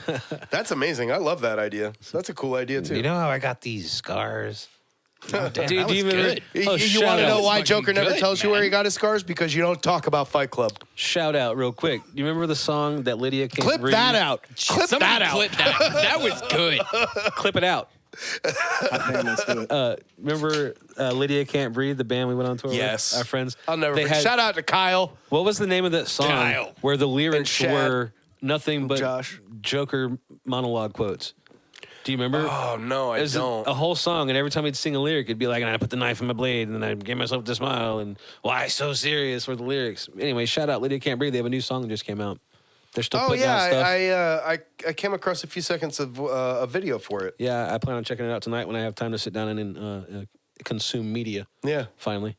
that's amazing. I love that idea. That's a cool idea too. You know how I got these scars? Damn, Dude, that do you was remember? good. You, Oh, you shout want to out. know why Fucking Joker never good, tells you where man. he got his scars? Because you don't talk about Fight Club. Shout out real quick. You remember the song that Lydia can't Clip breathe? that out. Clip Somebody that out. clip that. That was good. Clip it out. Okay, let's do it. Remember Lydia Can't Breathe, the band we went on tour Yes. with? Our friends. I'll never They forget. had- Shout out to Kyle. What was the name of that song Kyle. where the lyrics Shad. were nothing but Josh. Joker monologue quotes? Do you remember? Oh no, I It was don't. a whole song, and every time he'd sing a lyric, it'd be like, and I put the knife in my blade, and then I gave myself this smile, and why so serious were the lyrics. Anyway, shout out Lydia Can't Breathe. They have a new song that just came out. They're still Oh putting out stuff. yeah, I came across a few seconds of a video for it. Yeah, I plan on checking it out tonight when I have time to sit down and consume media. Yeah. Finally.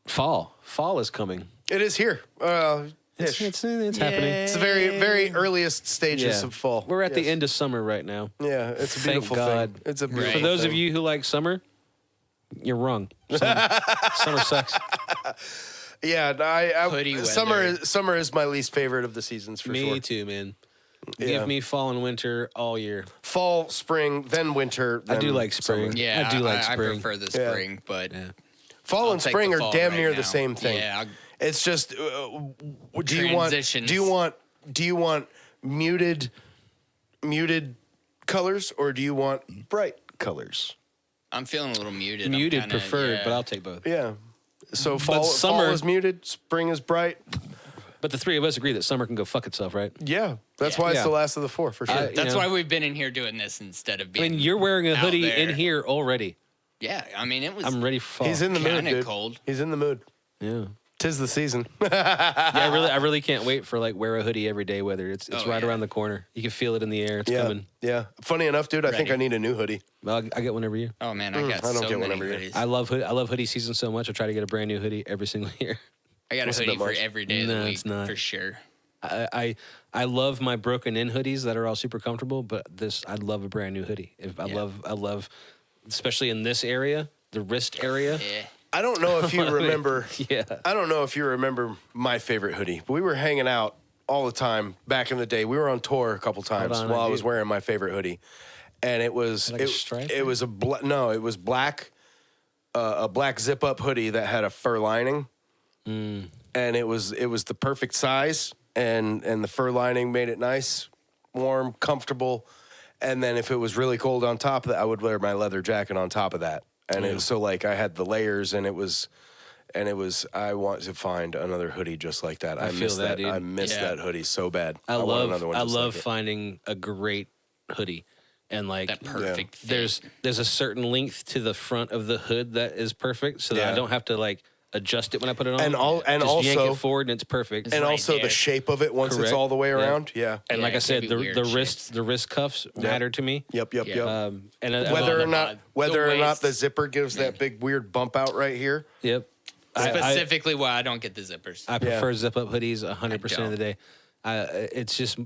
Fall is coming. It is here. It's happening. It's the very earliest stages of fall. We're at the Yes. end of summer right now. Yeah, it's a Thank beautiful God. thing. It's a beautiful For those of thing. you who like summer, you're wrong. Summer sucks. Yeah, Hoodie weather. summer is my least favorite of the seasons for Me sure. too, man. Yeah. Give me fall and winter all year. Fall, spring, then winter. I then do like spring. summer. Yeah, I do like I spring. prefer the Yeah. spring, but Fall I'll and take spring the are fall damn right near now. the same thing. Yeah, It's just do Transitions. you want muted colors or do you want bright colors? I'm feeling a little muted. I'm Muted kinda- preferred, yeah. but I'll take both. Yeah. So fall summer- is muted, spring is bright. But the three of us agree that summer can go fuck itself, right? Yeah, that's Yeah. why it's Yeah. the last of the four for sure. I- That's know. why we've been in here doing this instead of I being. mean, you're wearing a out hoodie there. in here already. Yeah, I mean, it was. I'm ready for fall. He's in the mood, kinda dude. cold. He's in the mood. Yeah. Tis the season. I really can't wait for like wear a hoodie every day weather. It's Oh, right yeah. around the corner. You can feel it in the air. It's yeah, coming. yeah. Funny enough, dude, I think Ready. I need a new hoodie. I get one every year. Oh man, I got I don't so get one many every year. hoodies. I love hoodie season so much. I try to get a brand new hoodie every single year. I got a That's a hoodie bit for much. every day of No, the week it's not. for sure. I love my broken in hoodies that are all super comfortable, but I'd love a brand new hoodie. I love, especially in this area, the wrist area. Yeah. I don't know if you remember. Yeah. I don't know if you remember my favorite hoodie. But we were hanging out all the time back in the day. We were on tour a couple times on, while I I was do. wearing my favorite hoodie, and it was Like a stripe? it was it was black, a black zip up hoodie that had a fur lining, and it was the perfect size, and the fur lining made it nice, warm, comfortable, and then if it was really cold on top of that, I would wear my leather jacket on top of that. And it was so like I had the layers, and it was. I want to find another hoodie just like that. I feel miss that, that. dude. I miss Yeah. that hoodie so bad. I want another one just love like it. finding a great hoodie, and like That perfect fit. there's a certain length to the front of the hood that is perfect, so that I Yeah. don't have to like adjust it when I put it on. And Just yank also- it forward and it's perfect. And right also there. the shape of it once it's Correct. all the way Yeah. around. Yeah. And Yeah, like I it said, can be the weird wrist cuffs matter to me. Yep. Yeah. And Whether the or not bod. whether The or not waist. the zipper gives that big weird bump out right here. yep. Specifically, why I don't get the zippers. I prefer zip up hoodies 100% of the don't. day.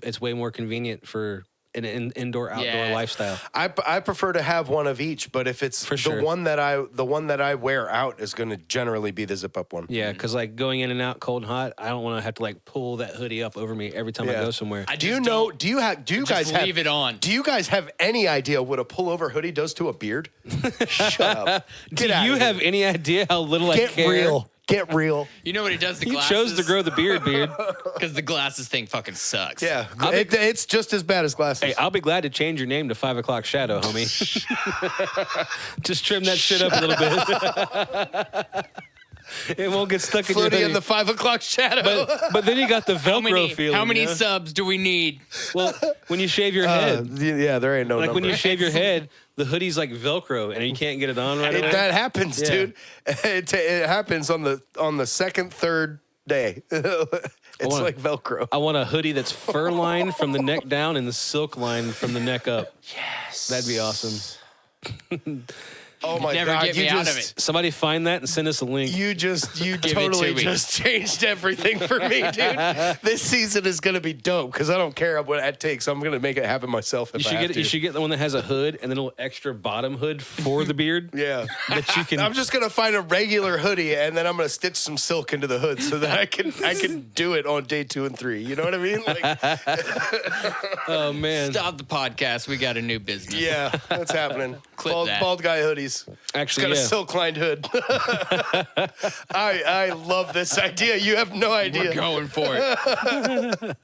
It's way more convenient for an indoor outdoor Yeah. lifestyle. I prefer to have one of each, but if it's For sure. the one that I wear out is going to generally be the zip up one. Yeah, because like going in and out cold and hot, I don't want to have to like pull that hoodie up over me every time I Yeah. go somewhere. I Do you just know? don't- Do you just guys have? leave it on. Do you guys have any idea what a pullover hoodie does to a beard? Shut up. Do Get out you of here. have any idea how little I Get care? real. Get real. You know what he does to He glasses? chose to grow the beard. Because the glasses thing fucking sucks. Yeah, it's just as bad as glasses. Hey, I'll be glad to change your name to 5 o'clock shadow, homie. Just trim that shit up a little bit. It won't get stuck in your Floating hoodie. in the 5 o'clock shadow. But then you got the Velcro feeling. How many you know? subs do we need? Well, when you shave your head, Yeah, there ain't no like when number. you shave your head, the hoodie's like Velcro, and you can't get it on right away. That happens, Yeah. dude. It happens on the second, third day. It's like Velcro. I want a hoodie that's fur lined from the neck down and the silk line from the neck up. Yes, that'd be awesome. Oh my Never God! get You me out just of it. Somebody find that and send us a link. you it to totally me. just changed everything for me, dude. This season is gonna be dope because I don't care what it takes. I'm gonna make it happen myself. If You I should have get to. you should get the one that has a hood and then a little extra bottom hood for the beard. Yeah. That you can. I'm just gonna find a regular hoodie and then I'm gonna stitch some silk into the hood so that I can do it on day 2 and 3. You know what I mean? Like, Oh man. Stop the podcast. We got a new business. yeah, that's happening. Clip that. Bald guy hoodies. Actually, Got a yeah. silk lined hood. I love this idea. You have no We're idea. going for it.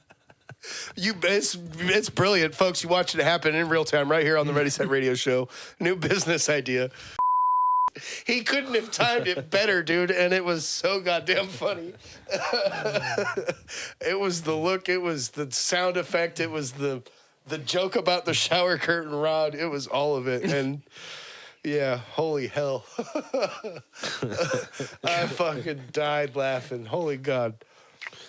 It's brilliant, folks. You watch it happen in real time right here on the Ready Set Radio Show. New business idea. He couldn't have timed it better, dude, and it was so goddamn funny. It was the look, it was the sound effect, it was the joke about the shower curtain rod. It was all of it, and yeah, holy hell. I fucking died laughing. Holy God.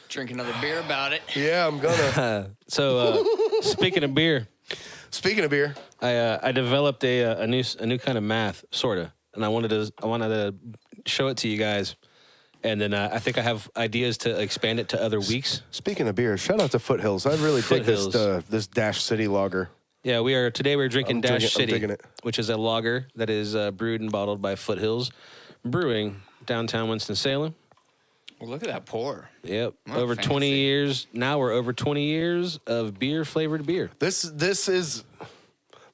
Drink another beer about it. Yeah, I'm gonna. So speaking of beer, Speaking of beer, I developed a new kind of math, sorta, and I wanted to show it to you guys, and then I think I have ideas to expand it to other weeks. speaking of beer, shout out to Foothills. I really dig Foothills. this Dash City lager. Yeah, today we're drinking I'm Dash digging- I'm City, digging it. which is a lager that is brewed and bottled by Foothills Brewing, downtown Winston-Salem. Well, look at that pour. Yep, Well, over 20 fancy. years. Now we're over 20 years of flavored beer. This is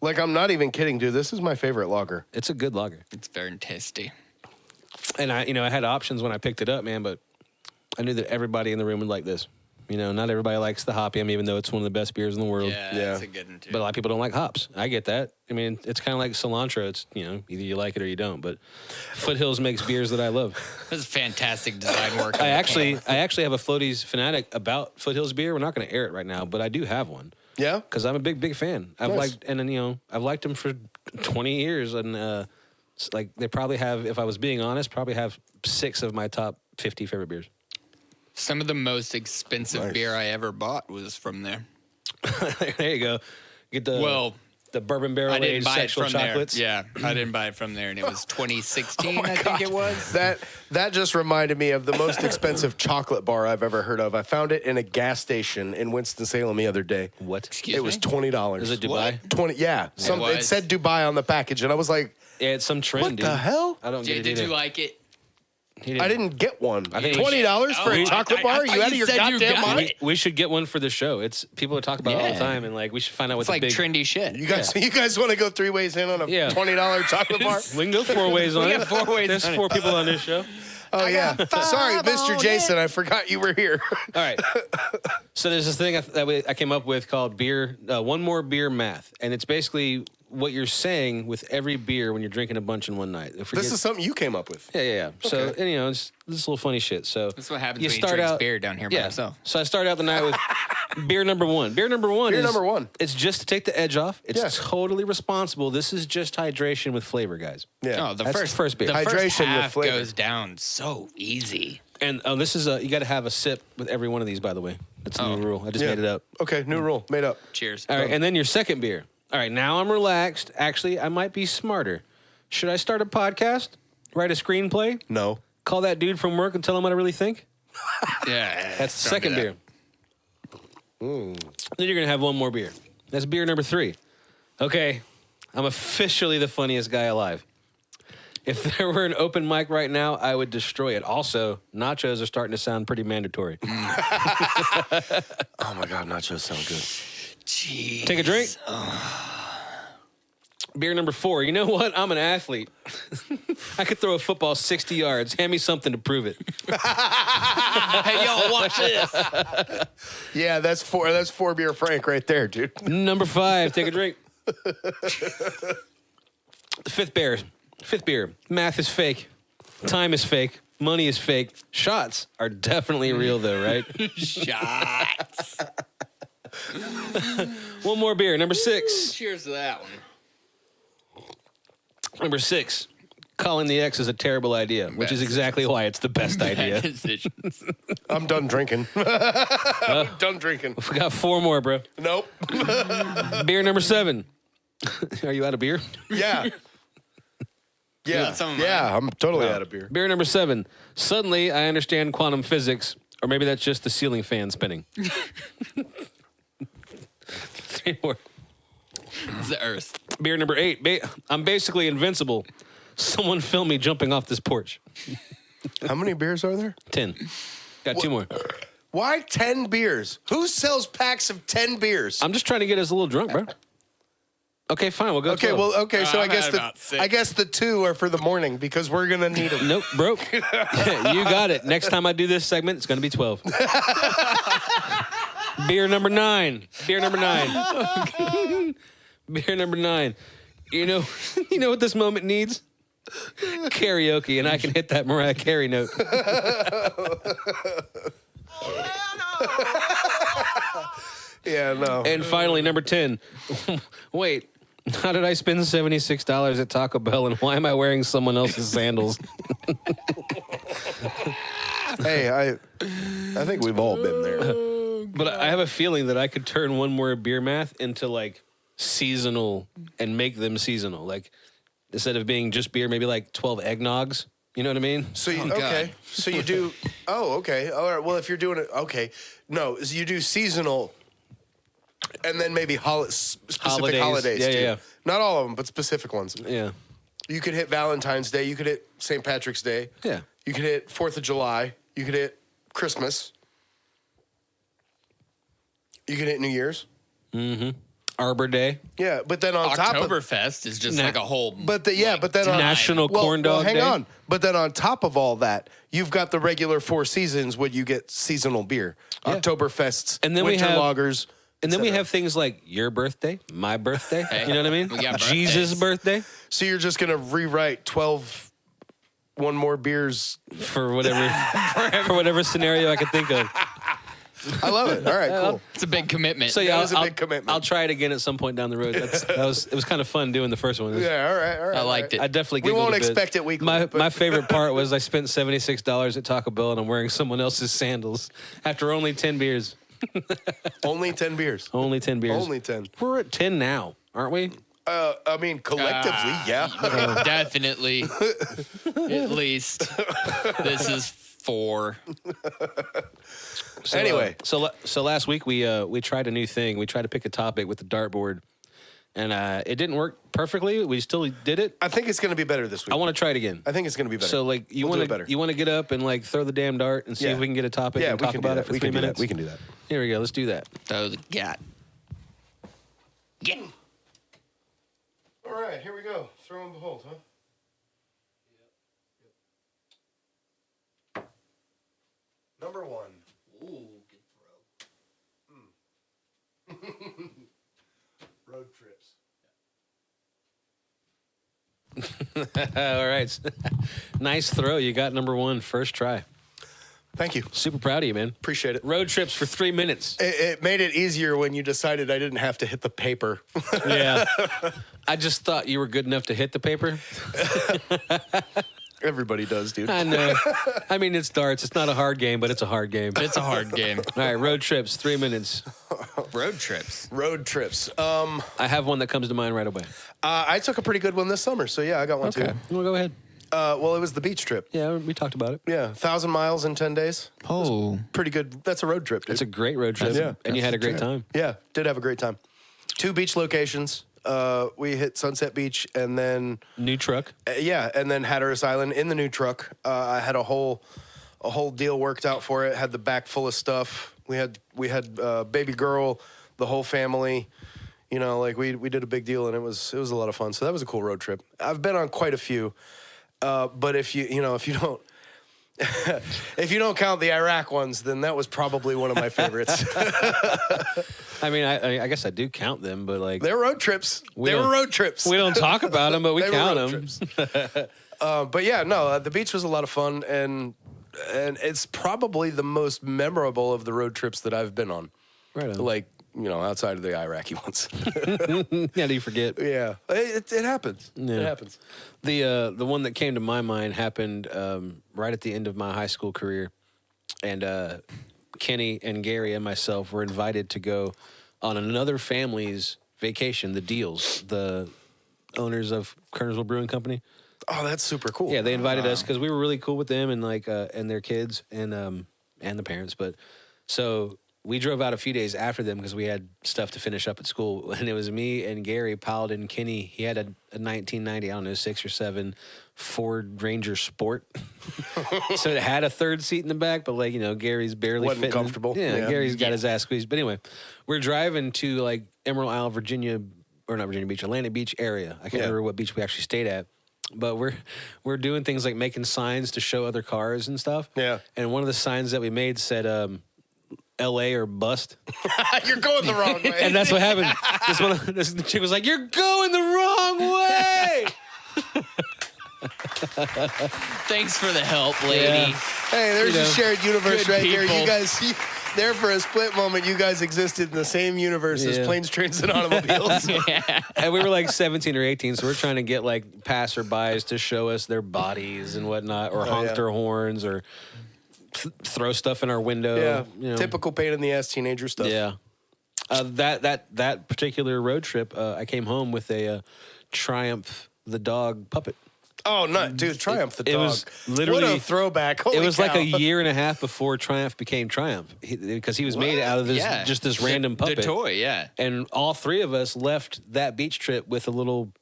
like, I'm not even kidding, dude. This is my favorite lager. It's a good lager. It's very tasty. And I had options when I picked it up, man, but I knew that everybody in the room would like this. You know, not everybody likes the Hopium, even though it's one of the best beers in the world. Yeah, Yeah. that's a good one, too. But a lot of people don't like hops. I get that. I mean, it's kind of like cilantro. It's, either you like it or you don't. But Foothills makes beers that I love. This is fantastic design work. I actually have a Floaties fanatic about Foothills beer. We're not going to air it right now, but I do have one Yeah? because I'm a big fan. Nice. I've liked them for 20 years, and it's like they probably have, if I was being honest, probably have 6 of my top 50 favorite beers. Some of the most expensive beer I ever bought was from there. There you go. Get the bourbon barrel I didn't aged buy it sexual from chocolates. there. Yeah, I didn't buy it from there, and it was 2016, I think it was. That just reminded me of the most expensive chocolate bar I've ever heard of. I found it in a gas station in Winston-Salem the other day. What? Excuse It was me? $20. Is it Dubai? What? 20? Yeah. It was. said Dubai on the package, and I was like, Yeah, it's some trend, what dude. the hell? I don't get Did it either. you like it? He I didn't get one. I think $20 for Oh, a chocolate I bar? thought You out of you your said you goddamn got mind? it. We should get one for the show. It's people talk about it all the Yeah. time, and like we should find out what It's the like big trendy shit. You guys want to go 3 ways in on a Yeah. $20 chocolate bar? We can go 4 ways on We it. got 4 ways There's on it. 4 people on this show. Oh, yeah. Sorry, Mr. Jason. I forgot you were here. All right. So there's this thing I came up with called beer. One more beer math, and it's basically what you're saying with every beer when you're drinking a bunch in one night. This is something you came up with. Yeah. So, Okay. and, it's this little funny shit. So That's what happens you when you start drink out beer down here by yourself. So I started out the night with beer number 1. Beer number one. Beer number one. It's just to take the edge off. It's Yeah. totally responsible. This is just hydration with flavor, guys. Yeah. Oh, the That's first the first beer. The Hydration with first half flavor. goes down so easy. And this is you got to have a sip with every one of these. By the way, that's a new rule. I just Yeah. made it up. Okay, new rule. Made up. Cheers. All right, and then your second beer. All right, now I'm relaxed. Actually, I might be smarter. Should I start a podcast? Write a screenplay? No. Call that dude from work and tell him what I really think? Yeah, That's the don't do second that. beer. Then you're going to have one more beer. That's beer number 3. Okay, I'm officially the funniest guy alive. If there were an open mic right now, I would destroy it. Also, nachos are starting to sound pretty mandatory. Oh, my God. Nachos sound good. Jeez. Take a drink. Beer number 4. You know what? I'm an athlete. I could throw a football 60 yards. Hand me something to prove it. Hey, y'all, watch this. Yeah, that's 4 beer Frank right there, dude. Number 5. Take a drink. Fifth beer. Math is fake. Time is fake. Money is fake. Shots are definitely real, though, right? Shots. One more beer. Number 6. Cheers to that one. Number 6. Calling the ex is a terrible idea, which is exactly why it's the best idea. Bad decisions. I'm done drinking. I'm done drinking. We got 4 more, bro. Nope. Beer number 7. Are you out of beer? Yeah. Yeah. want some of mine? Yeah, I'm totally out of beer. Beer number 7. Suddenly, I understand quantum physics, or maybe that's just the ceiling fan spinning. 3 more. It's the Earth. Beer number 8. I'm basically invincible. Someone film me jumping off this porch. How many beers are there? 10. Got 2 more. Why 10 beers? Who sells packs of 10 beers? I'm just trying to get us a little drunk, bro. Okay, fine. We'll go. Okay, 12. well, okay. So I've had about 6. I guess the 2 are for the morning because we're gonna need them. Nope, broke. You got it. Next time I do this segment, it's going to be 12. Beer number 9. Beer number 9. Beer number 9. You know what this moment needs? Karaoke, and I can hit that Mariah Carey note. Yeah, no. And finally, number 10. Wait, how did I spend $76 at Taco Bell, and why am I wearing someone else's sandals? Hey, I think we've all been there. But I have a feeling that I could turn one more beer math into like seasonal and make them seasonal. Like instead of being just beer, maybe like 12 eggnogs. You know what I mean? So you, God. okay, so you do. Oh, okay. All right. Well, if you're doing it, okay. No, so you do seasonal, and then maybe specific holidays. Yeah, too. yeah. Not all of them, but specific ones. Yeah. You could hit Valentine's Day. You could hit St. Patrick's Day. Yeah. You could hit 4th of July. You could hit Christmas. You could hit New Year's. Arbor Day. Yeah, but then on top of Oktoberfest is just like a whole. but then on National Corn Dog hang Day. on. But then on top of all that, you've got the regular 4 seasons when you get seasonal beer, Oktoberfests, And then we winter have- lagers, And then we etc. have things like your birthday, my birthday. Hey, you know what I mean? we got Jesus' birthday So you're just gonna rewrite 12 one more beers. for whatever scenario I could think of. I love it. All right, cool. It's a big commitment. So yeah, That is a big commitment. I'll try it again at some point down the road. It was kind of fun doing the first one. Yeah, all right. I liked it. I definitely We giggled won't a bit. expect it weekly, My but- favorite part was I spent $76 at Taco Bell and I'm wearing someone else's sandals after only 10 beers. Only 10 beers. Only 10 beers. Only 10. We're at 10 now, aren't we? I mean, collectively, yeah. Definitely. At least. This is 4. So, Anyway. so last week we tried a new thing. We tried to pick a topic with the dartboard, and it didn't work perfectly. We still did it. I think it's going to be better this week. I want to try it again. I think it's going to be better. So like you We'll do want it better. to get up and like throw the damn dart and see Yeah. if we can get a topic Yeah, and we talk can do about that. it for We 3 can do that. minutes. We can do that. Here we go. Let's do that. Throw the gat. Yeah. All right, here we go. Throw and behold, huh? Number 1. Ooh, good throw. Road trips. All right. Nice throw. You got number 1 first try. Thank you. Super proud of you, man. Appreciate it. Road trips for 3 minutes. It made it easier when you decided I didn't have to hit the paper. Yeah. I just thought you were good enough to hit the paper. Everybody does, dude. I know. I mean, it's darts. It's not a hard game, but it's a hard game. It's a hard game. All right, road trips, 3 minutes. Road trips. Road trips. I have one that comes to mind right away. I took a pretty good one this summer, so yeah, I got one too. Well, go ahead. Well, it was the beach trip. Yeah, we talked about it. Yeah, 1,000 miles in 10 days. Oh. Pretty good. That's a road trip, dude. It's a great road trip. Yeah. And you had a great time. Yeah, did have a great time. 2 beach locations. We hit Sunset Beach and then New truck. and then Hatteras Island in the new truck. I had a whole deal worked out for it. Had the back full of stuff. We had baby girl, the whole family. You know, like we did a big deal, and it was a lot of fun. So that was a cool road trip. I've been on quite a few, but if you don't. If you don't count the Iraq ones, then that was probably one of my favorites. I mean, I guess I do count them, but like They're road trips. They were road trips. we don't talk about them, but we They were count road them. trips. But yeah, no, the beach was a lot of fun, and it's probably the most memorable of the road trips that I've been on. Right on. Like, outside of the Iraqi ones. Yeah, do you forget? Yeah, it happens. Yeah. It happens. The one that came to my mind happened right at the end of my high school career, and Kenny and Gary and myself were invited to go on another family's vacation. The Deals, the owners of Kernersville Brewing Company. Oh, that's super cool. Yeah, they invited us because we were really cool with them and and their kids and the parents. But so we drove out a few days after them because we had stuff to finish up at school. And it was me and Gary piled in Kenny. He had a 1990, I don't know, 6 or 7 Ford Ranger Sport. So it had a third seat in the back, but Gary's barely Wasn't fitting. comfortable. Yeah, Gary's got his ass squeezed. But anyway, we're driving to Emerald Isle, Virginia, or not Virginia Beach, Atlantic Beach area. I can't remember what beach we actually stayed at. But we're doing things like making signs to show other cars and stuff. Yeah. And one of the signs that we made said L.A. or bust. You're going the wrong way. And that's what happened. This chick was like, "You're going the wrong way." Thanks for the help, lady. Yeah. Hey, there's a shared universe good right there. people. You guys, there for a split moment, you guys existed in the same universe as Yeah. planes, trains, and automobiles. And we were like 17 or 18, so we're trying to get passerbys to show us their bodies and whatnot, or honk their horns, or throw stuff in our window. Yeah, typical pain in the ass teenager stuff. Yeah. That particular road trip, I came home with a Triumph the dog puppet. Oh, no, dude, Triumph the dog. It was literally what a throwback. Holy it was cow. like a year and a half before Triumph became Triumph because he was made out of just this random puppet. The toy, yeah. And all three of us left that beach trip with a little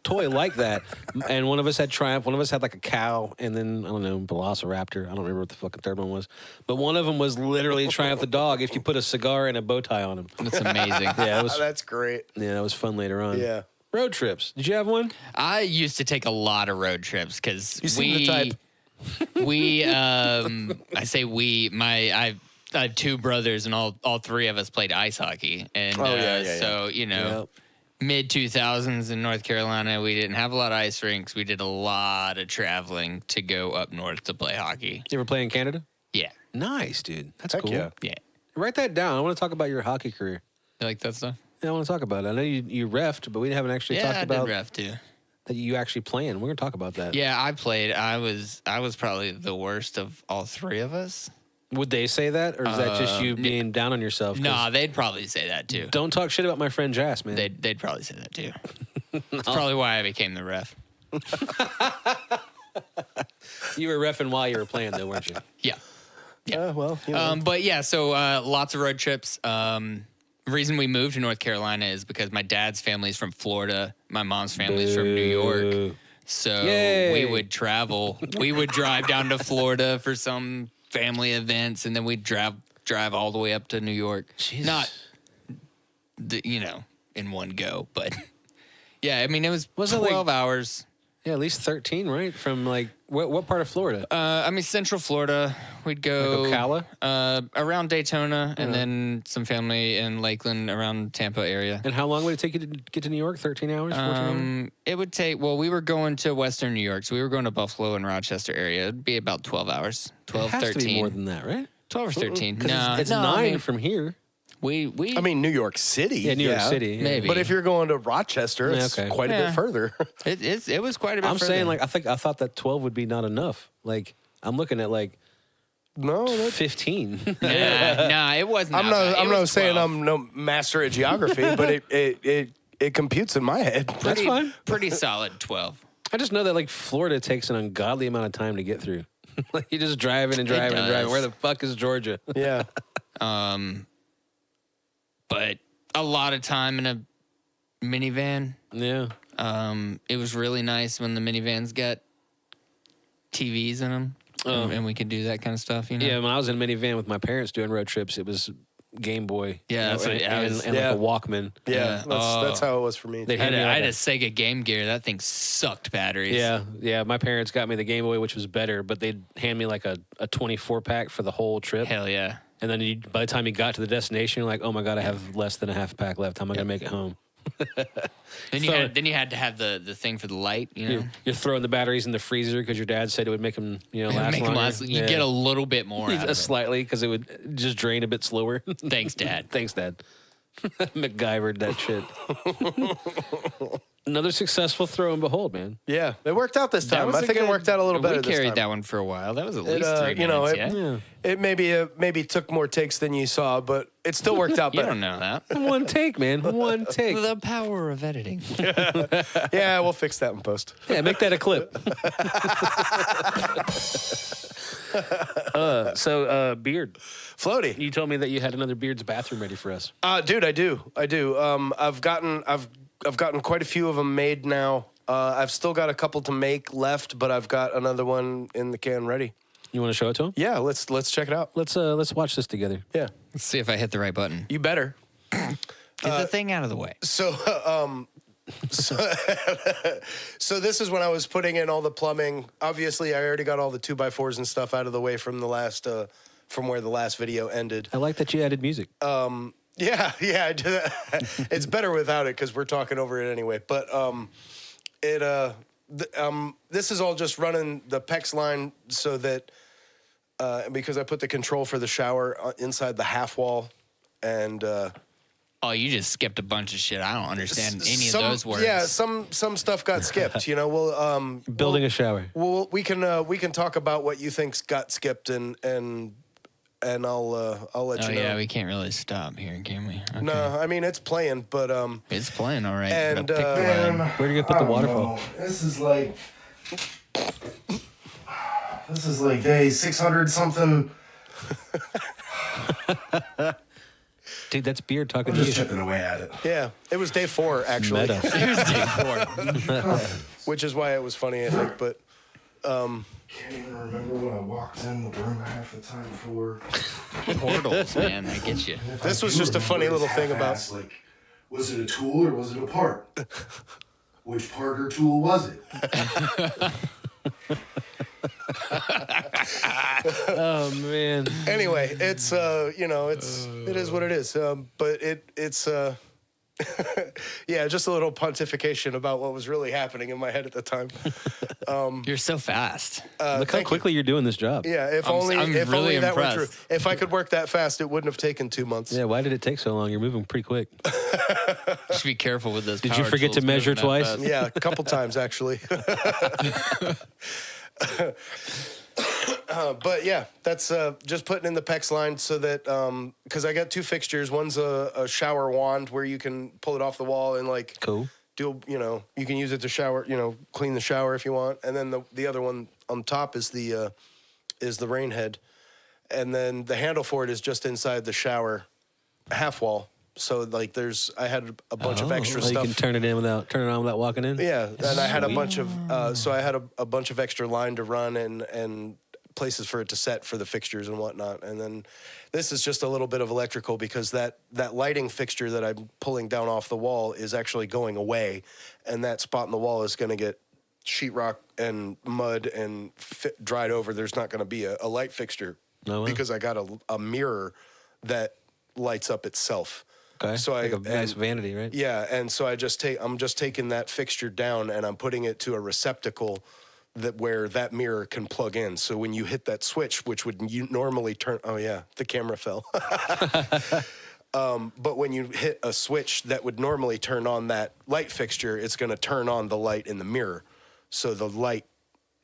toy like that. And one of us had Triumph, one of us had like a cow, and then, I don't know, Velociraptor. I don't remember what the fucking third one was. But one of them was literally Triumph the dog if you put a cigar and a bow tie on him. That's amazing. Yeah, it was, That's great. yeah, it was fun later on. Yeah. Road trips. Did you have one? I used to take a lot of road trips because You seem the type. I say we. I have 2 brothers, and all 3 of us played ice hockey, and so mid 2000s in North Carolina, we didn't have a lot of ice rinks. We did a lot of traveling to go up north to play hockey. You ever play in Canada? Yeah, Nice, dude. That's Heck cool. yeah. yeah. Write that down. I want to talk about your hockey career. You like that stuff? Yeah, I want to talk about it. I know you refed, but we haven't actually Yeah, talked I about did ref too. that you actually playing. We're going to talk about that. Yeah, I played. I was probably the worst of all 3 of us. Would they say that, or is that just you being down on yourself? 'Cause Nah, they'd probably say that too. Don't talk shit about my friend Jas, man. They'd probably say that too. That's probably why I became the ref. You were reffing while you were playing, though, weren't you? Yeah. Well, But yeah, so lots of road trips. Reason we moved to North Carolina is because my dad's family is from Florida. My mom's family is from New York. So Yay. we would travel. We would drive down to Florida for some family events, and then we'd drive all the way up to New York. Jesus. Not, in one go, but yeah, I mean, it was Was it 12 hours. Yeah, at least 13, right? From what part of Florida? Central Florida. We'd go Ocala? around Daytona, and then some family in Lakeland around Tampa area. And how long would it take you to get to New York? 13 hours? 14 hours? It would take. Well, we were going to Western New York, so we were going to Buffalo and Rochester area. It'd be about 12 hours. 12, It has 13. to be more than that, right? 12 or 13. 'Cause No, it's no, 9 I mean, from here. we. I mean, New York City. Yeah, New York City. yeah. maybe. But if you're going to Rochester, it's okay. quite a Yeah. bit further. it was quite a bit. I'm further. saying, I thought that 12 would be not enough. I'm looking at No, 15. Nah, it wasn't. I'm that not. bad. I'm It not was saying 12. I'm no master at geography, but it computes in my head. That's Pretty- fine. Pretty solid 12. I just know that Florida takes an ungodly amount of time to get through. You're just driving and driving and driving. does. Where the fuck is Georgia? Yeah. But a lot of time in a minivan. Yeah. It was really nice when the minivans got TVs in them, and we could do that kind of stuff. Yeah, when I was in a minivan with my parents doing road trips, it was Game Boy. Yeah, that's what it and was. like a Walkman. Yeah, that's how it was for me. They I had me had like a Sega Game Gear. That thing sucked batteries. yeah. My parents got me the Game Boy, which was better, but they'd hand me like a 24 pack for the whole trip. Hell yeah. And then by the time you got to the destination, you're like, oh my God, I have less than a half pack left. How am I going to make it home? Then you had to have the thing for the light, you know. You're throwing the batteries in the freezer because your dad said it would make them, last Make 'em longer. last. You get a little bit more out of it. Slightly because it would just drain a bit slower. Thanks, Dad. Thanks, Dad. MacGyvered that shit. Another successful throw and behold, man. Yeah, it worked out this time. I think it worked out a little better We this carried time. that one for a while. That was at least 3 minutes, It maybe took more takes than you saw, but it still worked out You better. don't know that. One take, man. One take. The power of editing. Yeah, we'll fix that in post. Yeah, make that a clip. Beard. Floaty. You told me that you had another Beard's bathroom ready for us. Dude, I do. I've gotten quite a few of them made now. I've still got a couple to make left, but I've got another one in the can ready. You want to show it to him? Yeah, let's check it out. Let's watch this together. Yeah, Let's see if I hit the right button. you better. Get the thing out of the way. So this is when I was putting in all the plumbing. Obviously, I already got all the 2x4s and stuff out of the way from the last from where the last video ended. I like that you added music. Yeah, I do that. It's better without it because we're talking over it anyway. But this is all just running the PEX line so that because I put the control for the shower inside the half wall, and Oh, you just skipped a bunch of shit. I don't understand any of those words. Yeah, some stuff got skipped. We'll Building a shower. Well, we can talk about what you think got skipped and I'll let you know. Yeah, we can't really stop here, can we? Okay. No, I mean it's playing, but It's playing all right. And, Gotta pick the line. Where do you put the waterfall? This is like day 600 something. Dude, that's Beard talking I'm to just you. chipping away at it. yeah, it was day 4 actually, Meta. Here's day 4. which is why it was funny I think. But Can't even remember when I walked in the room half the time before. Portals, man. I get you. If This I was do just a funny remember, little it's thing about- half-assed, like, was it a tool or was it a part? Which part or tool was it? Oh man. anyway, it's it is what it is. But it's yeah, just a little pontification about what was really happening in my head at the time. You're so fast. Look how quickly you're doing this job. Yeah, if I'm only really that were impressed. true. If I could work that fast, it wouldn't have taken 2 months. Yeah, why did it take so long? You're moving pretty quick. Just be careful with those. Did you power forget to tools measure moving that twice? fast. Yeah, a couple times actually. But yeah, that's just putting in the PEX line so that because I got 2 fixtures. One's a shower wand where you can pull it off the wall and like Cool. do you can use it to shower, clean the shower if you want. And then the other one on top is the rain head, and then the handle for it is just inside the shower half wall. So like I had a bunch of extra You stuff. can turn it on without walking in. Yeah, and I had a bunch of so I had a bunch of extra line to run and places for it to set for the fixtures and whatnot. And then this is just a little bit of electrical because that lighting fixture that I'm pulling down off the wall is actually going away, and that spot in the wall is going to get sheetrock and mud and dried over. There's not going to be a light fixture because I got a mirror that lights up itself. Okay. So like a nice vanity, right? Yeah, and so I'm just taking that fixture down and I'm putting it to a receptacle where that mirror can plug in. So when you hit that switch, which would normally turn, oh yeah, the camera fell. But when you hit a switch that would normally turn on that light fixture, it's going to turn on the light in the mirror. So the light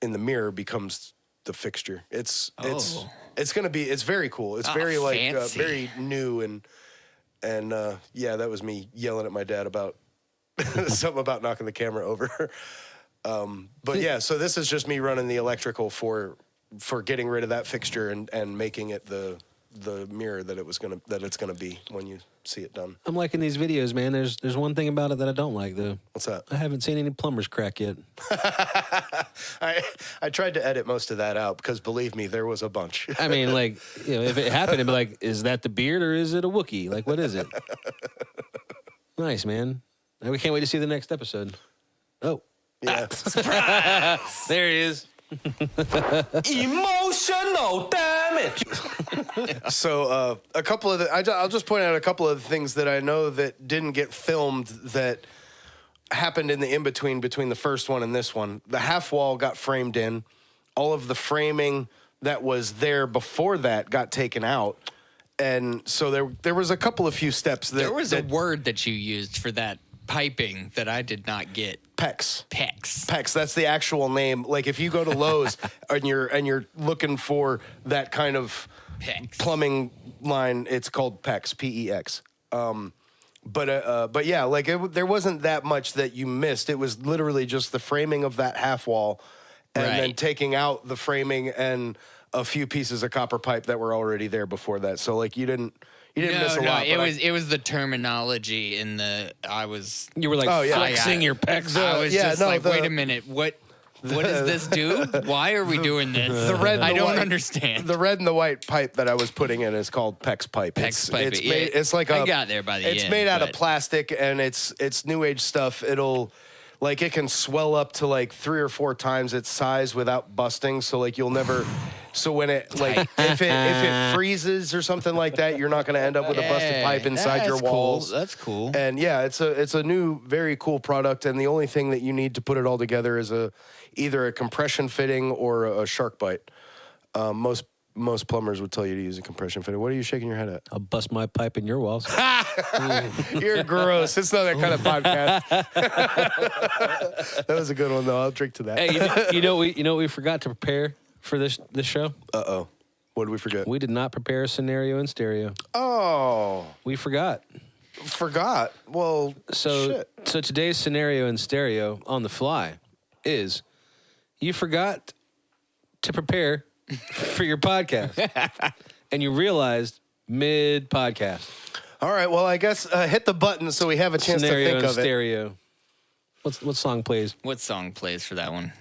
in the mirror becomes the fixture. It's very cool. It's very fancy. very new and yeah, that was me yelling at my dad about something about knocking the camera over. But yeah, so this is just me running the electrical for getting rid of that fixture and making it the the mirror that it's gonna be when you see it done. I'm liking these videos, man. There's one thing about it that I don't like, though. What's that? I haven't seen any plumbers crack yet. I tried to edit most of that out because believe me, there was a bunch. I mean, like, if it happened, it'd be like, is that the beard or is it a Wookiee? Like, what is it? Nice, man. We can't wait to see the next episode. Oh. Yeah. There he is. Emotional damage. So a couple of I'll just point out a couple of the things that I know that didn't get filmed that happened in the in-between between the first one and this one. The half wall got framed in. All of the framing that was there before that got taken out. And so there was a couple of few steps that... There was a word that you used for that piping that I did not get. PEX. PEX. That's the actual name. Like if you go to Lowe's and you're looking for that kind of PEX. plumbing line, it's called PEX, PEX. But yeah, like there wasn't that much that you missed. It was literally just the framing of that half wall, and then taking out the framing and a few pieces of copper pipe that were already there before that. So like you didn't miss a lot. It was the terminology in the You were like flexing your pecs. I was wait a minute, what does this do? Why are we doing this? The red and I the don't white, understand. The red and the white pipe that I was putting in is called PEX pipe. PEX pipe. It's like I got there by the end. It's made out of but- plastic and it's new age stuff. Like it can swell up to like 3 or 4 times its size without busting. So like you'll never. So when it like if it freezes or something like that, you're not going to end up with a busted pipe inside your walls. Cool. That's cool. And yeah, it's a new, very cool product. And the only thing that you need to put it all together is either a compression fitting or a shark bite. Most plumbers would tell you to use a compression fitting. What are you shaking your head at? I'll bust my pipe in your walls. You're gross. It's not that kind of podcast. That was a good one though. I'll drink to that. Hey, you know what we forgot to prepare for this show? Uh-oh. What did we forget? We did not prepare a scenario in stereo. Oh. We forgot. Forgot. Well, So today's scenario in stereo on the fly is you forgot to prepare for your podcast and you realized mid-podcast. all right. Well, I guess hit the button so we have a chance Scenario to think in of it. stereo. What song plays? What song plays for that one?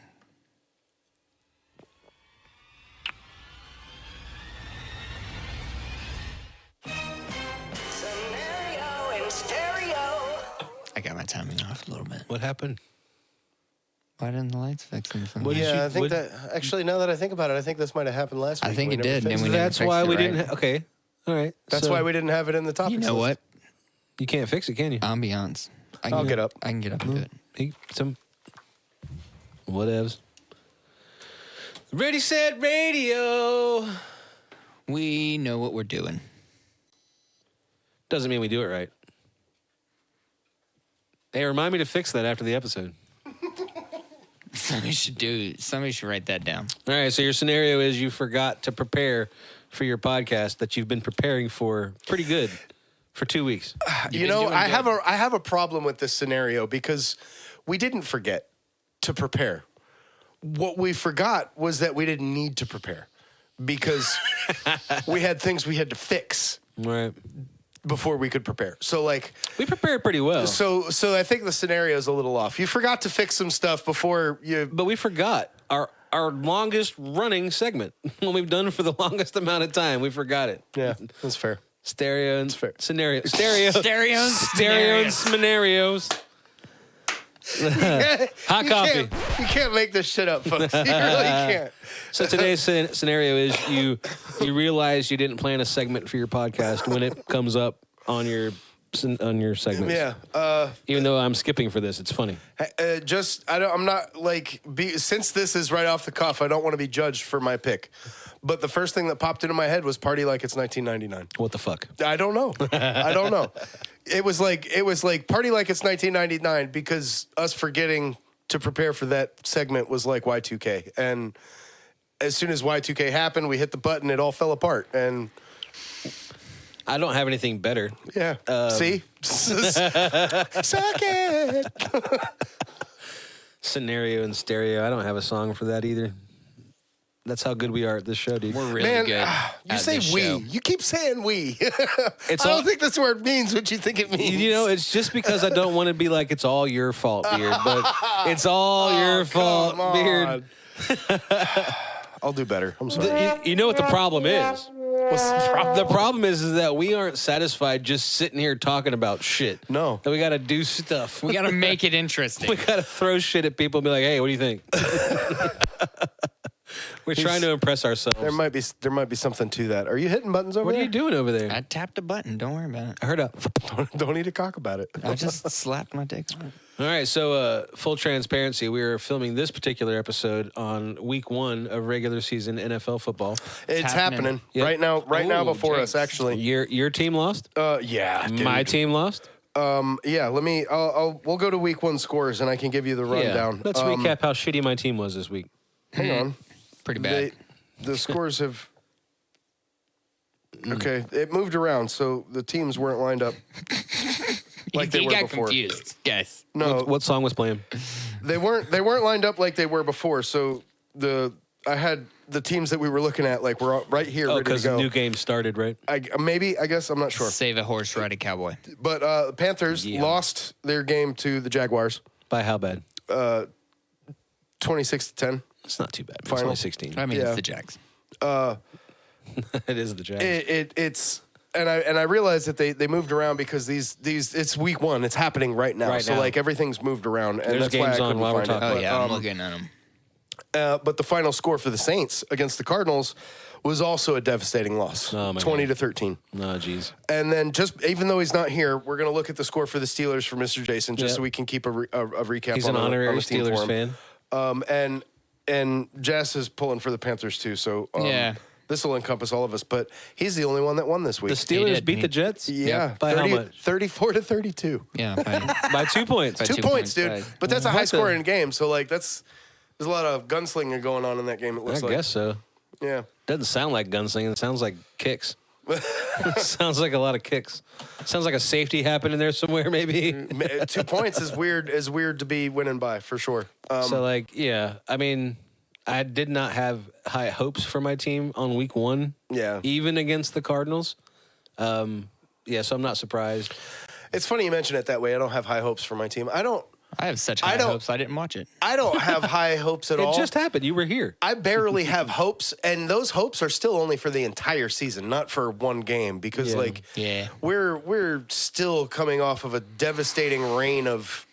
I got my timing off a little bit. What happened? Why didn't the lights fix anything? What did you- Yeah, I think what- that actually, now that I think about it, I think this might have happened last week. I think and it we never did, and fixed we it. never That's fixed why it, we right? didn't. Okay. All right. That's So why we didn't have it in the topics. You know list. what? You can't fix it, can you? Ambiance. I'll get up. I can get up and do it. Hey, some whatevs. Ready, set, radio. We know what we're doing. Doesn't mean we do it right. Hey, remind me to fix that after the episode. Somebody should write that down. All right, so your scenario is you forgot to prepare for your podcast that you've been preparing for pretty good for 2 weeks. You know, I have a problem with this scenario because we didn't forget to prepare. What we forgot was that we didn't need to prepare because we had things we had to fix All right. before we could prepare. So like, We prepared pretty well. so I think the scenario is a little off. You forgot to fix some stuff before you. But we forgot our longest running segment. What we've done for the longest amount of time. We forgot it. Yeah, that's fair. Stereo and fair. scenario. Stereos. Stereo and scenarios. Hot coffee. You can't make this shit up, folks. You really can't. So today's scenario is you realize you didn't plan a segment for your podcast when it comes up on your segments. Yeah. Even though I'm skipping for this, it's funny. I'm not like, since this is right off the cuff, I don't want to be judged for my pick. But the first thing that popped into my head was Party Like It's 1999. What the fuck? I don't know. I don't know. It was like Party Like It's 1999 because us forgetting to prepare for that segment was like Y2K. And as soon as Y2K happened, we hit the button, it all fell apart. And I don't have anything better. yeah, see? Suck it. Scenario and stereo. I don't have a song for that either. That's how good we are at this show, dude. We're really Man, good. you at say this we. show. You keep saying we. It's I all- don't think this word means what you think it means. You know, it's just because I don't want to be like it's all your fault, Beard, but it's all your fault, come Beard. I'll do better. I'm sorry. You know what the problem is? What's the problem? The problem is that we aren't satisfied just sitting here talking about shit. No. That we got to do stuff. We got to make it interesting. We got to throw shit at people and be like, hey, what do you think? We're trying to impress ourselves. There might be something to that. Are you hitting buttons over What are there? you doing over there? I tapped a button. Don't worry about it. I heard a. Don't need to talk about it. I just slapped my dick on it. All right, so full transparency, we are filming this particular episode on week 1 of regular season NFL football. It's happening. happening Yep. right now Ooh, before us. jinx. Actually, Your team lost. yeah, dude. My team lost. Yeah, let me. We'll go to week 1 scores, and I can give you the rundown. Let's recap how shitty my team was this week. Hang on. Pretty bad. The scores have. Okay, it moved around, so the teams weren't lined up like they you were got before. confused, guys. No, What song was playing? they weren't lined up like they were before. So I had the teams that we were looking at like were right here, Oh, ready to because the go. new game started, right? I guess I'm not sure. Save a horse, ride a cowboy. But Panthers Yeah. lost their game to the Jaguars, By how bad? 26-10. It's not too bad. It's Final. only 16. I mean, Yeah. it's the Jags. It is the Jags. It's and I realized that they moved around because these it's week 1. It's happening right now. Right so now. like everything's moved around, and There's that's why I games on couldn't while we're find it. talking. Oh, But, yeah, I'm looking at them. but the final score for the Saints against the Cardinals was also a devastating loss, Oh, my 20-13. No, jeez. And then even though he's not here, we're going to look at the score for the Steelers for Mr. Jason, just Yeah. so we can keep a recap. He's on an the- honorary on the team for Steelers him. fan. And Jess is pulling for the Panthers too, so Yeah. this will encompass all of us. But he's the only one that won this The week. Steelers did. beat the Jets? Yeah, By how much? 34-32. Yeah, fine. By 2 points. By 2 2 points, points, dude. right. But that's a What high the- scoring game, so like there's a lot of gunslinging going on in that game. It I looks like. guess so. Yeah. Doesn't sound like gunslinging. It sounds like kicks. Sounds like a lot of kicks. Sounds like a safety happened in there somewhere, maybe. 2 points is weird to be winning by for sure. So, like, yeah. I mean, I did not have high hopes for my team on week 1. Yeah. Even against the Cardinals. Yeah, so I'm not surprised. It's funny you mention it that way. I don't have high hopes for my team. I have such high don't- hopes. I didn't watch it. I don't have high hopes at It all. just happened. You were here. I barely have hopes, and those hopes are still only for the entire season, not for one game. Because Yeah. like, Yeah. we're still coming off of a devastating reign of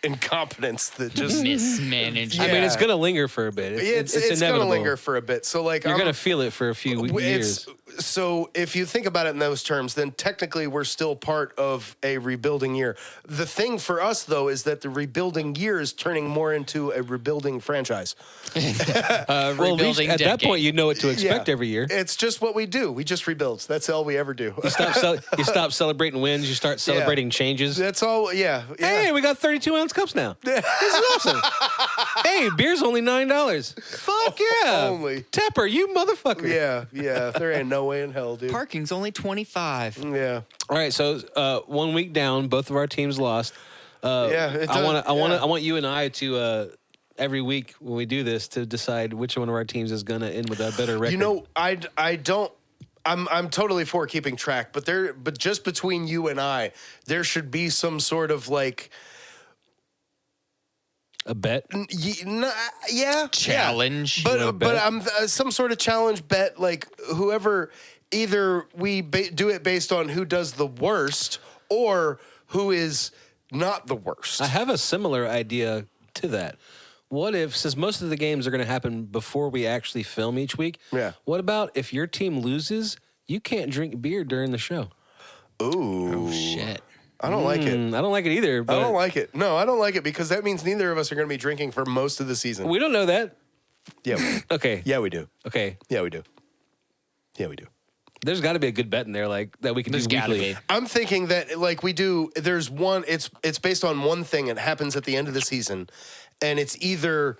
incompetence that just Mismanaged. I mean, Yeah. it's going to linger for a bit. it's going to inevitable. linger for a bit. So like, You're going to feel it for a few years. So if you think about it in those terms, then technically we're still part of a rebuilding year. The thing for us, though, is that the rebuilding year is turning more into a rebuilding franchise. Well, at least Rebuilding at that decade. point, you know what to expect every year. It's just what we do. We just rebuild. That's all we ever do. You stop celebrating wins. You start celebrating changes. That's all. Yeah. Hey, we got 32-ounce cups now. This is awesome. Hey, beer's only $9. Fuck yeah. Only. Tepper, you motherfucker. Yeah. There ain't no way in hell, dude. Parking's only 25. Yeah. All right, so 1 week down, both of our teams lost. It I does- want you and I to every week when we do this to decide which one of our teams is gonna end with a better record. You know, I don't. I'm totally for keeping track, but just between you and I, there should be some sort of like. a bet. Yeah, Challenge. But wanna bet? I'm some sort of challenge bet, like whoever either we do it based on who does the worst or who is not the worst. I have a similar idea to that. What if, since most of the games are going to happen before we actually film each week, what about if your team loses, you can't drink beer during the show? Ooh, Oh, shit. I don't like it. I don't like it either. But I don't like it. No, I don't like it because that means neither of us are going to be drinking for most of the season. We don't know that. Yeah. We do. Okay. Yeah, we do. Okay. Yeah, we do. Yeah, we do. There's got to be a good bet in there, like that we can There's do gotta weekly. be. I'm thinking that like we do. There's one. It's based on one thing. It happens at the end of the season, and it's either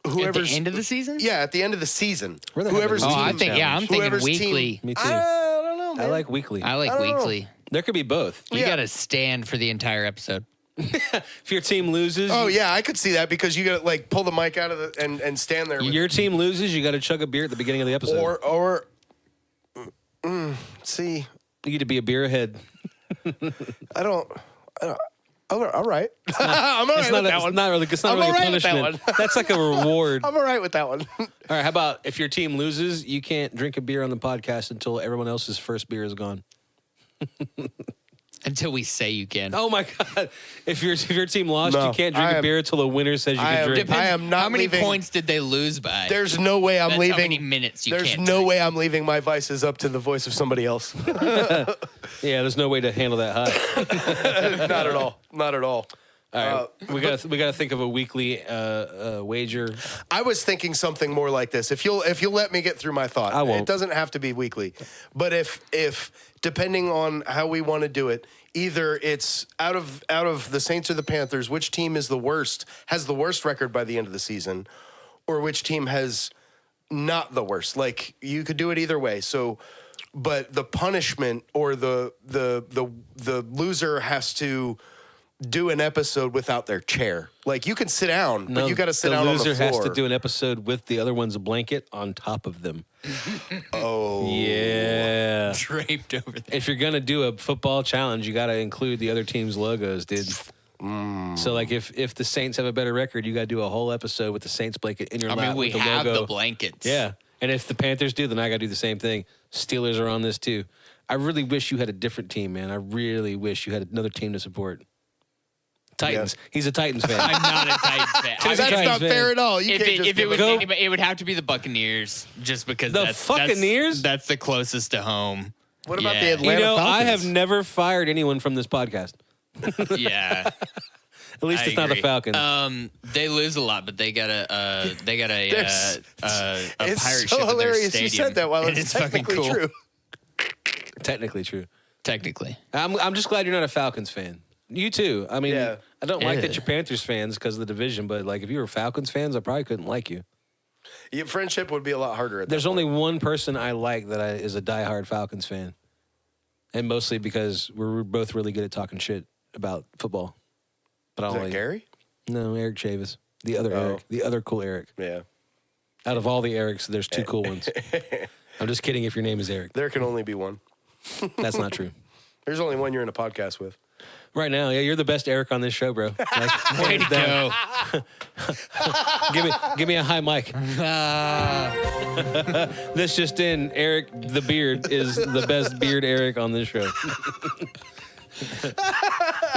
At whoever's the end of the season? Yeah, at the end of the season. We're the hell Whoever's of a Oh, I team think, yeah, I'm thinking Whoever's weekly. team- Me too. I don't know. I Man. like weekly. I like I don't know. weekly. There could be both. You Yeah. got to stand for the entire episode. If your team loses, Oh yeah, I could see that because you got to like pull the mic out of the and stand there. With your team loses, you got to chug a beer at the beginning of the episode. or see, You get to be a beer ahead. I don't. All right. I'm all right It's with not, that it's one. not really, it's not I'm really all right with that punishment. That's like a reward. All I'm all right with that one. right, how about if your team loses, you can't drink a beer on the podcast until everyone else's first beer is gone. Until we say you can. Oh my God! If your team lost, No, you can't drink a beer until the winner says you can drink. I am not How many leaving. points did they lose by? There's no way I'm That's leaving. how many minutes you There's can't no drink. way I'm leaving my vices up to the voice of somebody else. Yeah, there's no way to handle that high. Not at all. Not at all. All right, we gotta think of a weekly wager. I was thinking something more like this. If you'll let me get through my thought, I won't. It doesn't have to be weekly, but if depending on how we want to do it, either it's out of the Saints or the Panthers, which team is the worst, has the worst record by the end of the season, or which team has not the worst. Like you could do it either way. So, but the punishment or the loser has to do an episode without their chair. Like you can sit down, but you got to sit down on the floor. The loser has to do an episode with the other one's blanket on top of them. Oh, Yeah. Draped over there. If you're gonna do a football challenge, you got to include the other team's logos, dude. So like if the Saints have a better record, you got to do a whole episode with the Saints blanket in your I lap mean, we with the have logo. the blankets. Yeah. And if the Panthers do, then I got to do the same thing. Steelers are on this too. I really wish you had a different team, man. I really wish you had another team to support. Titans. Yeah. He's a Titans fan. I'm not a Titans fan. That's that's Titans not fan. fair at all. You If can't it, just if it give was Go- anybody, it would have to be the Buccaneers, just because The that's Buccaneers? That's the closest to home. What about Yeah. the Atlanta You know, I Falcons? have never fired anyone from this podcast. Yeah, At least it's not the Falcons. They lose a lot, but they got a There's- pirate it's ship so in their hilarious stadium. you said that while and it's fucking technically cool. true. Technically true. Technically, I'm just glad you're not a Falcons fan. You too. I mean, Yeah. I don't like that Yeah. you're Panthers fans because of the division, but like if you were Falcons fans, I probably couldn't like you. Your friendship would be a lot harder. At There's that only point. one person I like that is a diehard Falcons fan, and mostly because we're both really good at talking shit about football. But I Is don't that like Gary? No, Eric Chavis, the other Oh. Eric, the other cool Eric. Yeah. Out of all the Erics, there's two cool ones. I'm just kidding. If your name is Eric, There can only be one. that's not true. There's only one you're in a podcast with. Right now, yeah, you're the best Eric on this show, bro. Like, way to go. give me a high mic. This just in, Eric the Beard is the best beard Eric on this show.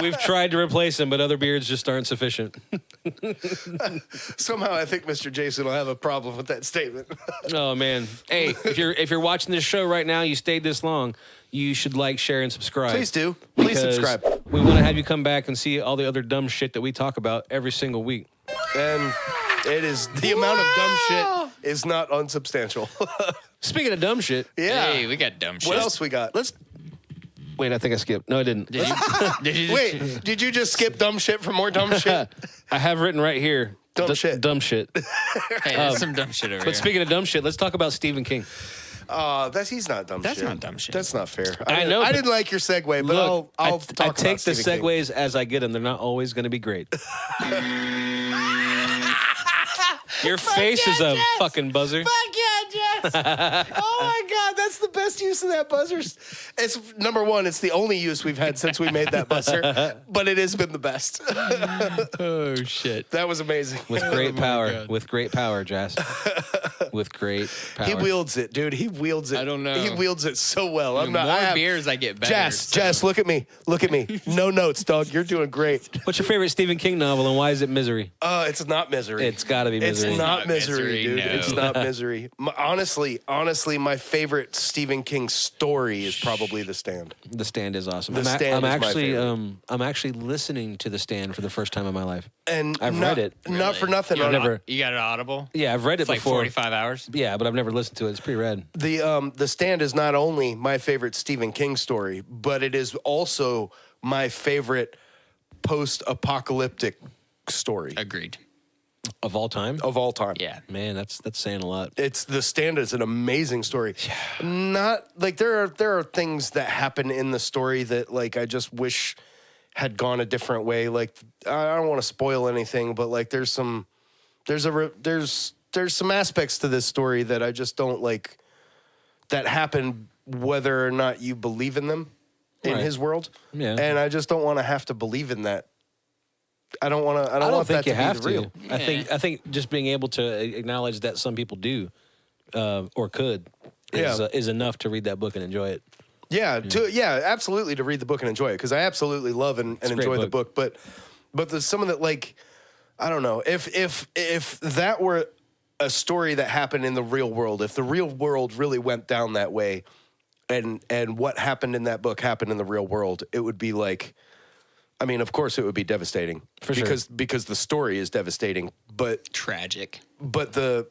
We've tried to replace him, but other beards just aren't sufficient. Somehow I think Mr. Jason will have a problem with that statement. Oh man. Hey, if you're watching this show right now, you stayed this long, you should like, share, and subscribe. Please do. Please Because subscribe. We want to have you come back and see all the other dumb shit that we talk about every single week. And it is the amount of dumb shit is not unsubstantial. Speaking of dumb shit, Yeah. Hey, we got dumb shit. What else we got? let's wait. I think I skipped. No, I didn't. Did you just, Wait, did you just skip dumb shit for more dumb shit? I have written right here. Dumb shit. Dumb shit. Hey, there's some dumb shit over But here. speaking of dumb shit, let's talk about Stephen King. He's not dumb That's shit. not dumb shit. That's not fair. I know, I but- didn't like your segue, but Look, I'll I talk take about the Stephen King. segues as I get them. They're not always going to be great. Your face is a fucking buzzer. Fuck yeah, Jess! Oh my God, that's the best use of that buzzer. It's number one. It's the only use we've had since we made that buzzer, but it has been the best. Oh shit. That was amazing. With great power. With great power, Jess. With great power. He wields it, dude. He wields it. I don't know. He wields it so well. The I'm not. more I have, beers I get better. Jess, look at me. Look at me. No notes, dog. You're doing great. What's your favorite Stephen King novel and why is it Misery? It's not Misery. It's got to be Misery. It's not Not misery, Misery, dude. no. It's not Misery. Honestly, my favorite Stephen King story is probably The Stand. The Stand is awesome. The Stand I'm is my actually favorite. I'm actually listening to The Stand for the first time in my life. And I've not, read it. Not for nothing. You on never- You got it audible? Yeah, I've read it It's like before. 45 hours. Yeah, but I've never listened to it. It's pretty rad. The Stand is not only my favorite Stephen King story, but it is also my favorite post-apocalyptic story Agreed. Of all time? of all time. Yeah. Man, that's saying a lot. It's The Stand is an amazing story. Not like there are things that happen in the story that like I just wish had gone a different way. Like, I don't want to spoil anything, but like there's some aspects to this story that I just don't like that happen whether or not you believe in them in his world. Yeah. And I just don't want to have to believe in that. I don't want to. I don't want think that you to have be the real. I think just being able to acknowledge that some people do or could is enough to read that book and enjoy it. Yeah, absolutely to read the book and enjoy it because I absolutely love and enjoy the book. But there's some of that, like, I don't know if that were a story that happened in the real world, if the real world really went down that way, and what happened in that book happened in the real world, it would be like, I mean, of course, it would be devastating because the story is devastating, but tragic. But the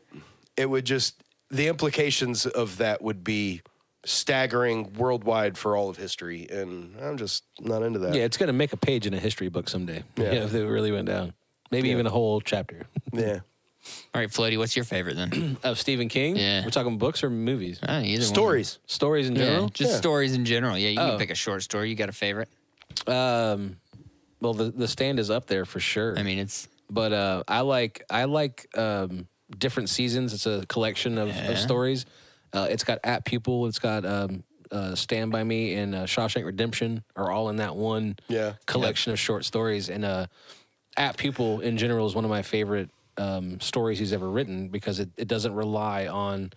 implications of that would be staggering worldwide for all of history, and I'm just not into that. Yeah, it's going to make a page in a history book someday. Yeah, if it really went down, maybe even a whole chapter. Yeah. All right, Floaty, what's your favorite then? Of Stephen King? Yeah. We're talking books or movies? Either Stories. one. Stories in general? Just stories in general. Yeah, you can pick a short story. You got a favorite? Well, the Stand is up there for sure. I mean, it's. But I like Different Seasons. It's a collection of stories. It's got At Pupil. It's got Stand By Me and Shawshank Redemption are all in that one collection of short stories. And At Pupil in general is one of my favorite stories he's ever written because it doesn't rely on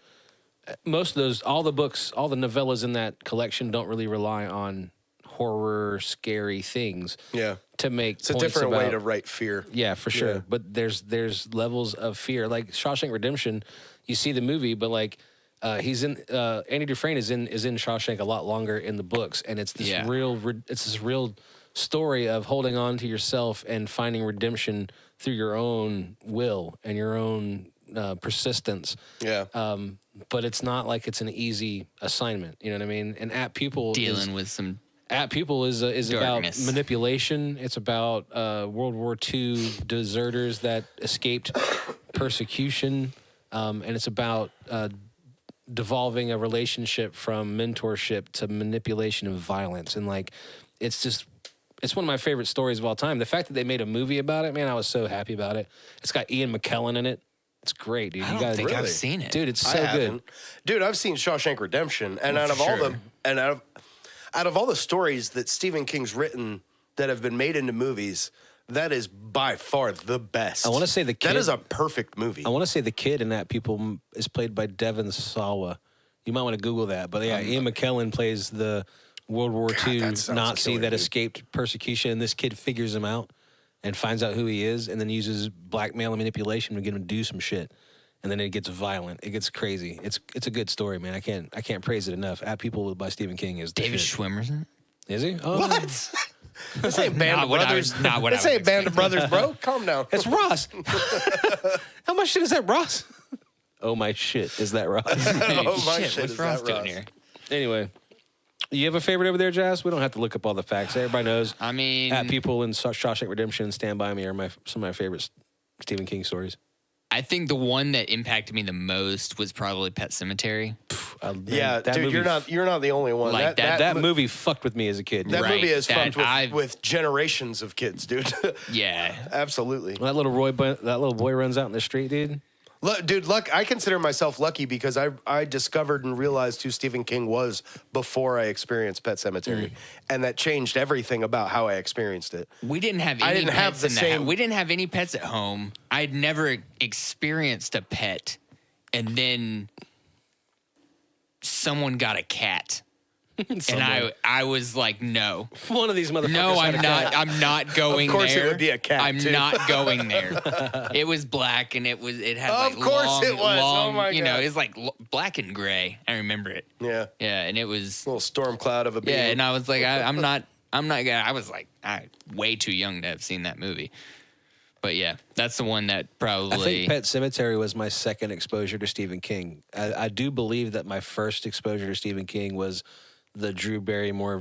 most of those. All the books, all the novellas in that collection don't really rely on horror, scary things. Yeah. To make it's a different way to write fear. Yeah, for sure. Yeah. But there's levels of fear. Like Shawshank Redemption, you see the movie, but like he's in Andy Dufresne is in Shawshank a lot longer in the books, and it's this real story of holding on to yourself and finding redemption through your own will and your own persistence. Yeah. But it's not like it's an easy assignment. You know what I mean? And At Pupil At Pupil is about manipulation. It's about World War II deserters that escaped persecution, and it's about devolving a relationship from mentorship to manipulation and violence. And like, it's one of my favorite stories of all time. The fact that they made a movie about it, man, I was so happy about it. It's got Ian McKellen in it. It's great, dude. I don't think I've seen it, dude. It's so good, dude. I've seen Shawshank Redemption, and out of all the stories that Stephen King's written that have been made into movies, that is by far the best. I want to say the kid. That is a perfect movie. I want to say the kid in That People is played by Devon Sawa. You might want to Google that. But yeah, Ian McKellen plays the World War II Nazi that escaped persecution, and this kid figures him out and finds out who he is, and then uses blackmail and manipulation to get him to do some shit. And then it gets violent. It gets crazy. It's a good story, man. I can't praise it enough. At People by Stephen King is David Schwimmer's in it. Is he? Oh. What? This ain't Band of Brothers. This ain't Band of Brothers, bro. Calm down. It's Ross. How much shit is that, Ross? Oh my shit, is that Ross? Oh my shit, what's is Ross that doing Ross? here? Anyway, you have a favorite over there, Jazz? We don't have to look up all the facts. Everybody knows. I mean, At People and Shawshank Redemption and Stand By Me are some of my favorite Stephen King stories. I think the one that impacted me the most was probably Pet Sematary. Yeah, dude, you're not the only one. Like that movie fucked with me as a kid. That movie has fucked with generations of kids, dude. Yeah, absolutely. When that little boy runs out in the street, dude. Dude, I consider myself lucky because I discovered and realized who Stephen King was before I experienced Pet Sematary, and that changed everything about how I experienced it. We didn't have any pets in the house. We didn't have any pets at home. I'd never experienced a pet, and then someone got a cat. And I was like, no. One of these motherfuckers. No, I'm not. I'm not going there. Of course, it would be a cat. I'm not going there. It was black, and it had like of course it was. long, oh my god! You know, it's like black and gray. I remember it. Yeah. Yeah, and it was a little storm cloud of a being. Yeah, and I was like, I'm not gonna. I was like, way too young to have seen that movie. But yeah, that's the one that probably. I think Pet Sematary was my second exposure to Stephen King. I do believe that my first exposure to Stephen King was the Drew Barrymore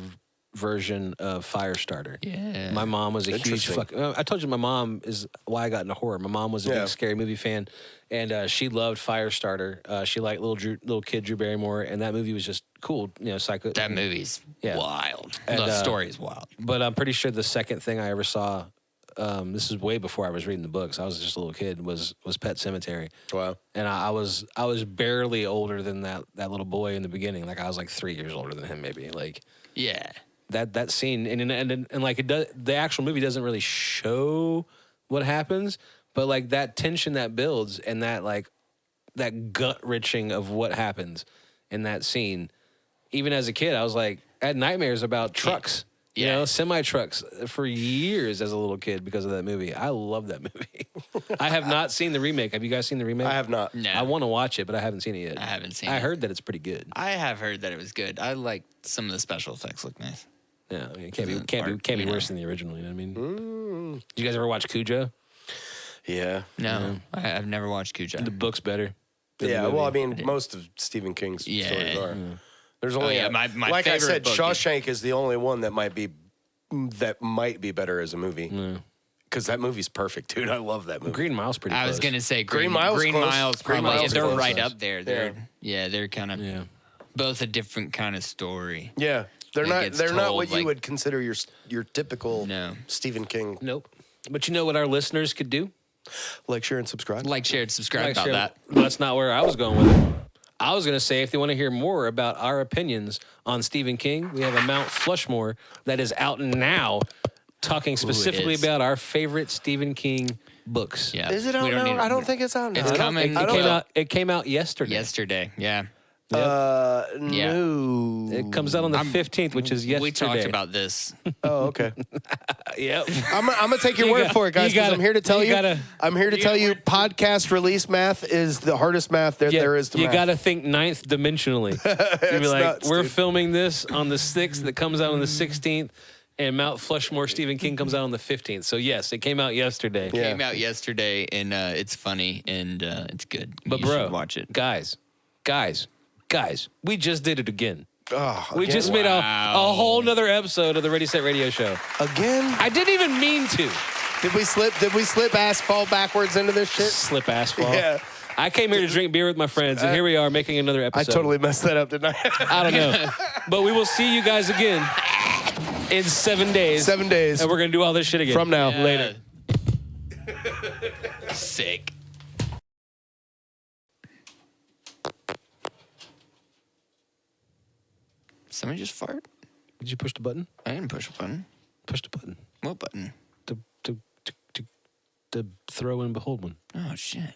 version of Firestarter. Yeah. My mom was a huge Interesting. I told you my mom is why I got into horror. My mom was a Yeah. big scary movie fan, and she loved Firestarter. She liked little kid Drew Barrymore, and that movie was just cool. You know, psycho. That movie's Yeah. wild. And, The story is wild. But I'm pretty sure the second thing I ever saw, this is way before I was reading the books. I was just a little kid. Was Pet Sematary. Wow. And I was barely older than that little boy in the beginning. Like I was like 3 years older than him, maybe. Like Yeah. that scene, and like it does. The actual movie doesn't really show what happens, but like that tension that builds and that like that gut wrenching of what happens in that scene. Even as a kid, I was like, I had nightmares about trucks. You know, semi trucks for years as a little kid because of that movie. I love that movie. I have not seen the remake. Have you guys seen the remake? I have not. No. I want to watch it, but I haven't seen it yet. I haven't seen I it. heard that it's pretty good. I have heard that it was good. I like some of the special effects look nice. Yeah, I mean, it can't be You worse know. than the original. You know what I mean? Did you guys ever watch Cujo? Yeah. No, I've never watched Cujo. The book's better. than the Yeah. movie. Well, I mean, most of Stephen King's Yeah. stories are. There's only my like I favorite said, book is- Shawshank is the only one that might be better as a movie. Because that movie's perfect, dude. I love that movie. Green Mile's pretty. I was close. gonna say Green Green Mile's Green close. Mile's Green probably Mile's they're close. right up there. They're kind of Yeah. both a different kind of story. Yeah, they're It not. gets They're not told, what you like- would consider your typical No. Stephen King. Nope. But you know what our listeners could do? Like, share, and subscribe. Like, share, subscribe Like, about share- that. That's not where I was going with it. I was going to say if they want to hear more about our opinions on Stephen King, we have a Mount Flushmore that is out now, talking specifically is. about our favorite Stephen King books. Yeah, Is it we out don't now? need- I don't think it's out now. It's I don't coming. think- I It don't came know. out. It came out yesterday. yesterday. Yeah, No. It comes out on the 15th, which is yesterday. we talked about this. Oh, okay. Yep. I'm gonna take your word for it, guys. you gotta- Because I'm here to tell you you. gotta- I'm here to tell you. Podcast release math is the hardest math there is to you math. got to think ninth dimensionally. You'd be like, nuts, we're dude. filming this on the 6th, that comes out on the 16th, and Mount Flushmore Stephen King comes out on the 15th. So, yes, it came out yesterday. Yeah. Came out yesterday, and it's funny and it's good. But, you bro, should watch it. guys, we just did it again. Oh, We again? just made a whole nother episode of the Ready, Set Radio Show. Again? I didn't even mean to. Did we slip ass fall backwards into this shit? Slip asphalt. Yeah. I came here to drink beer with my friends, and here we are making another I episode. totally messed that up, didn't I? I don't know. But we will see you guys again in 7 days. 7 days. And we're going to do all this shit again. From now. Later. Sick. Somebody just fart? Did you push the button? I didn't push a button. Push the button. What button? To throw and behold one. Oh shit.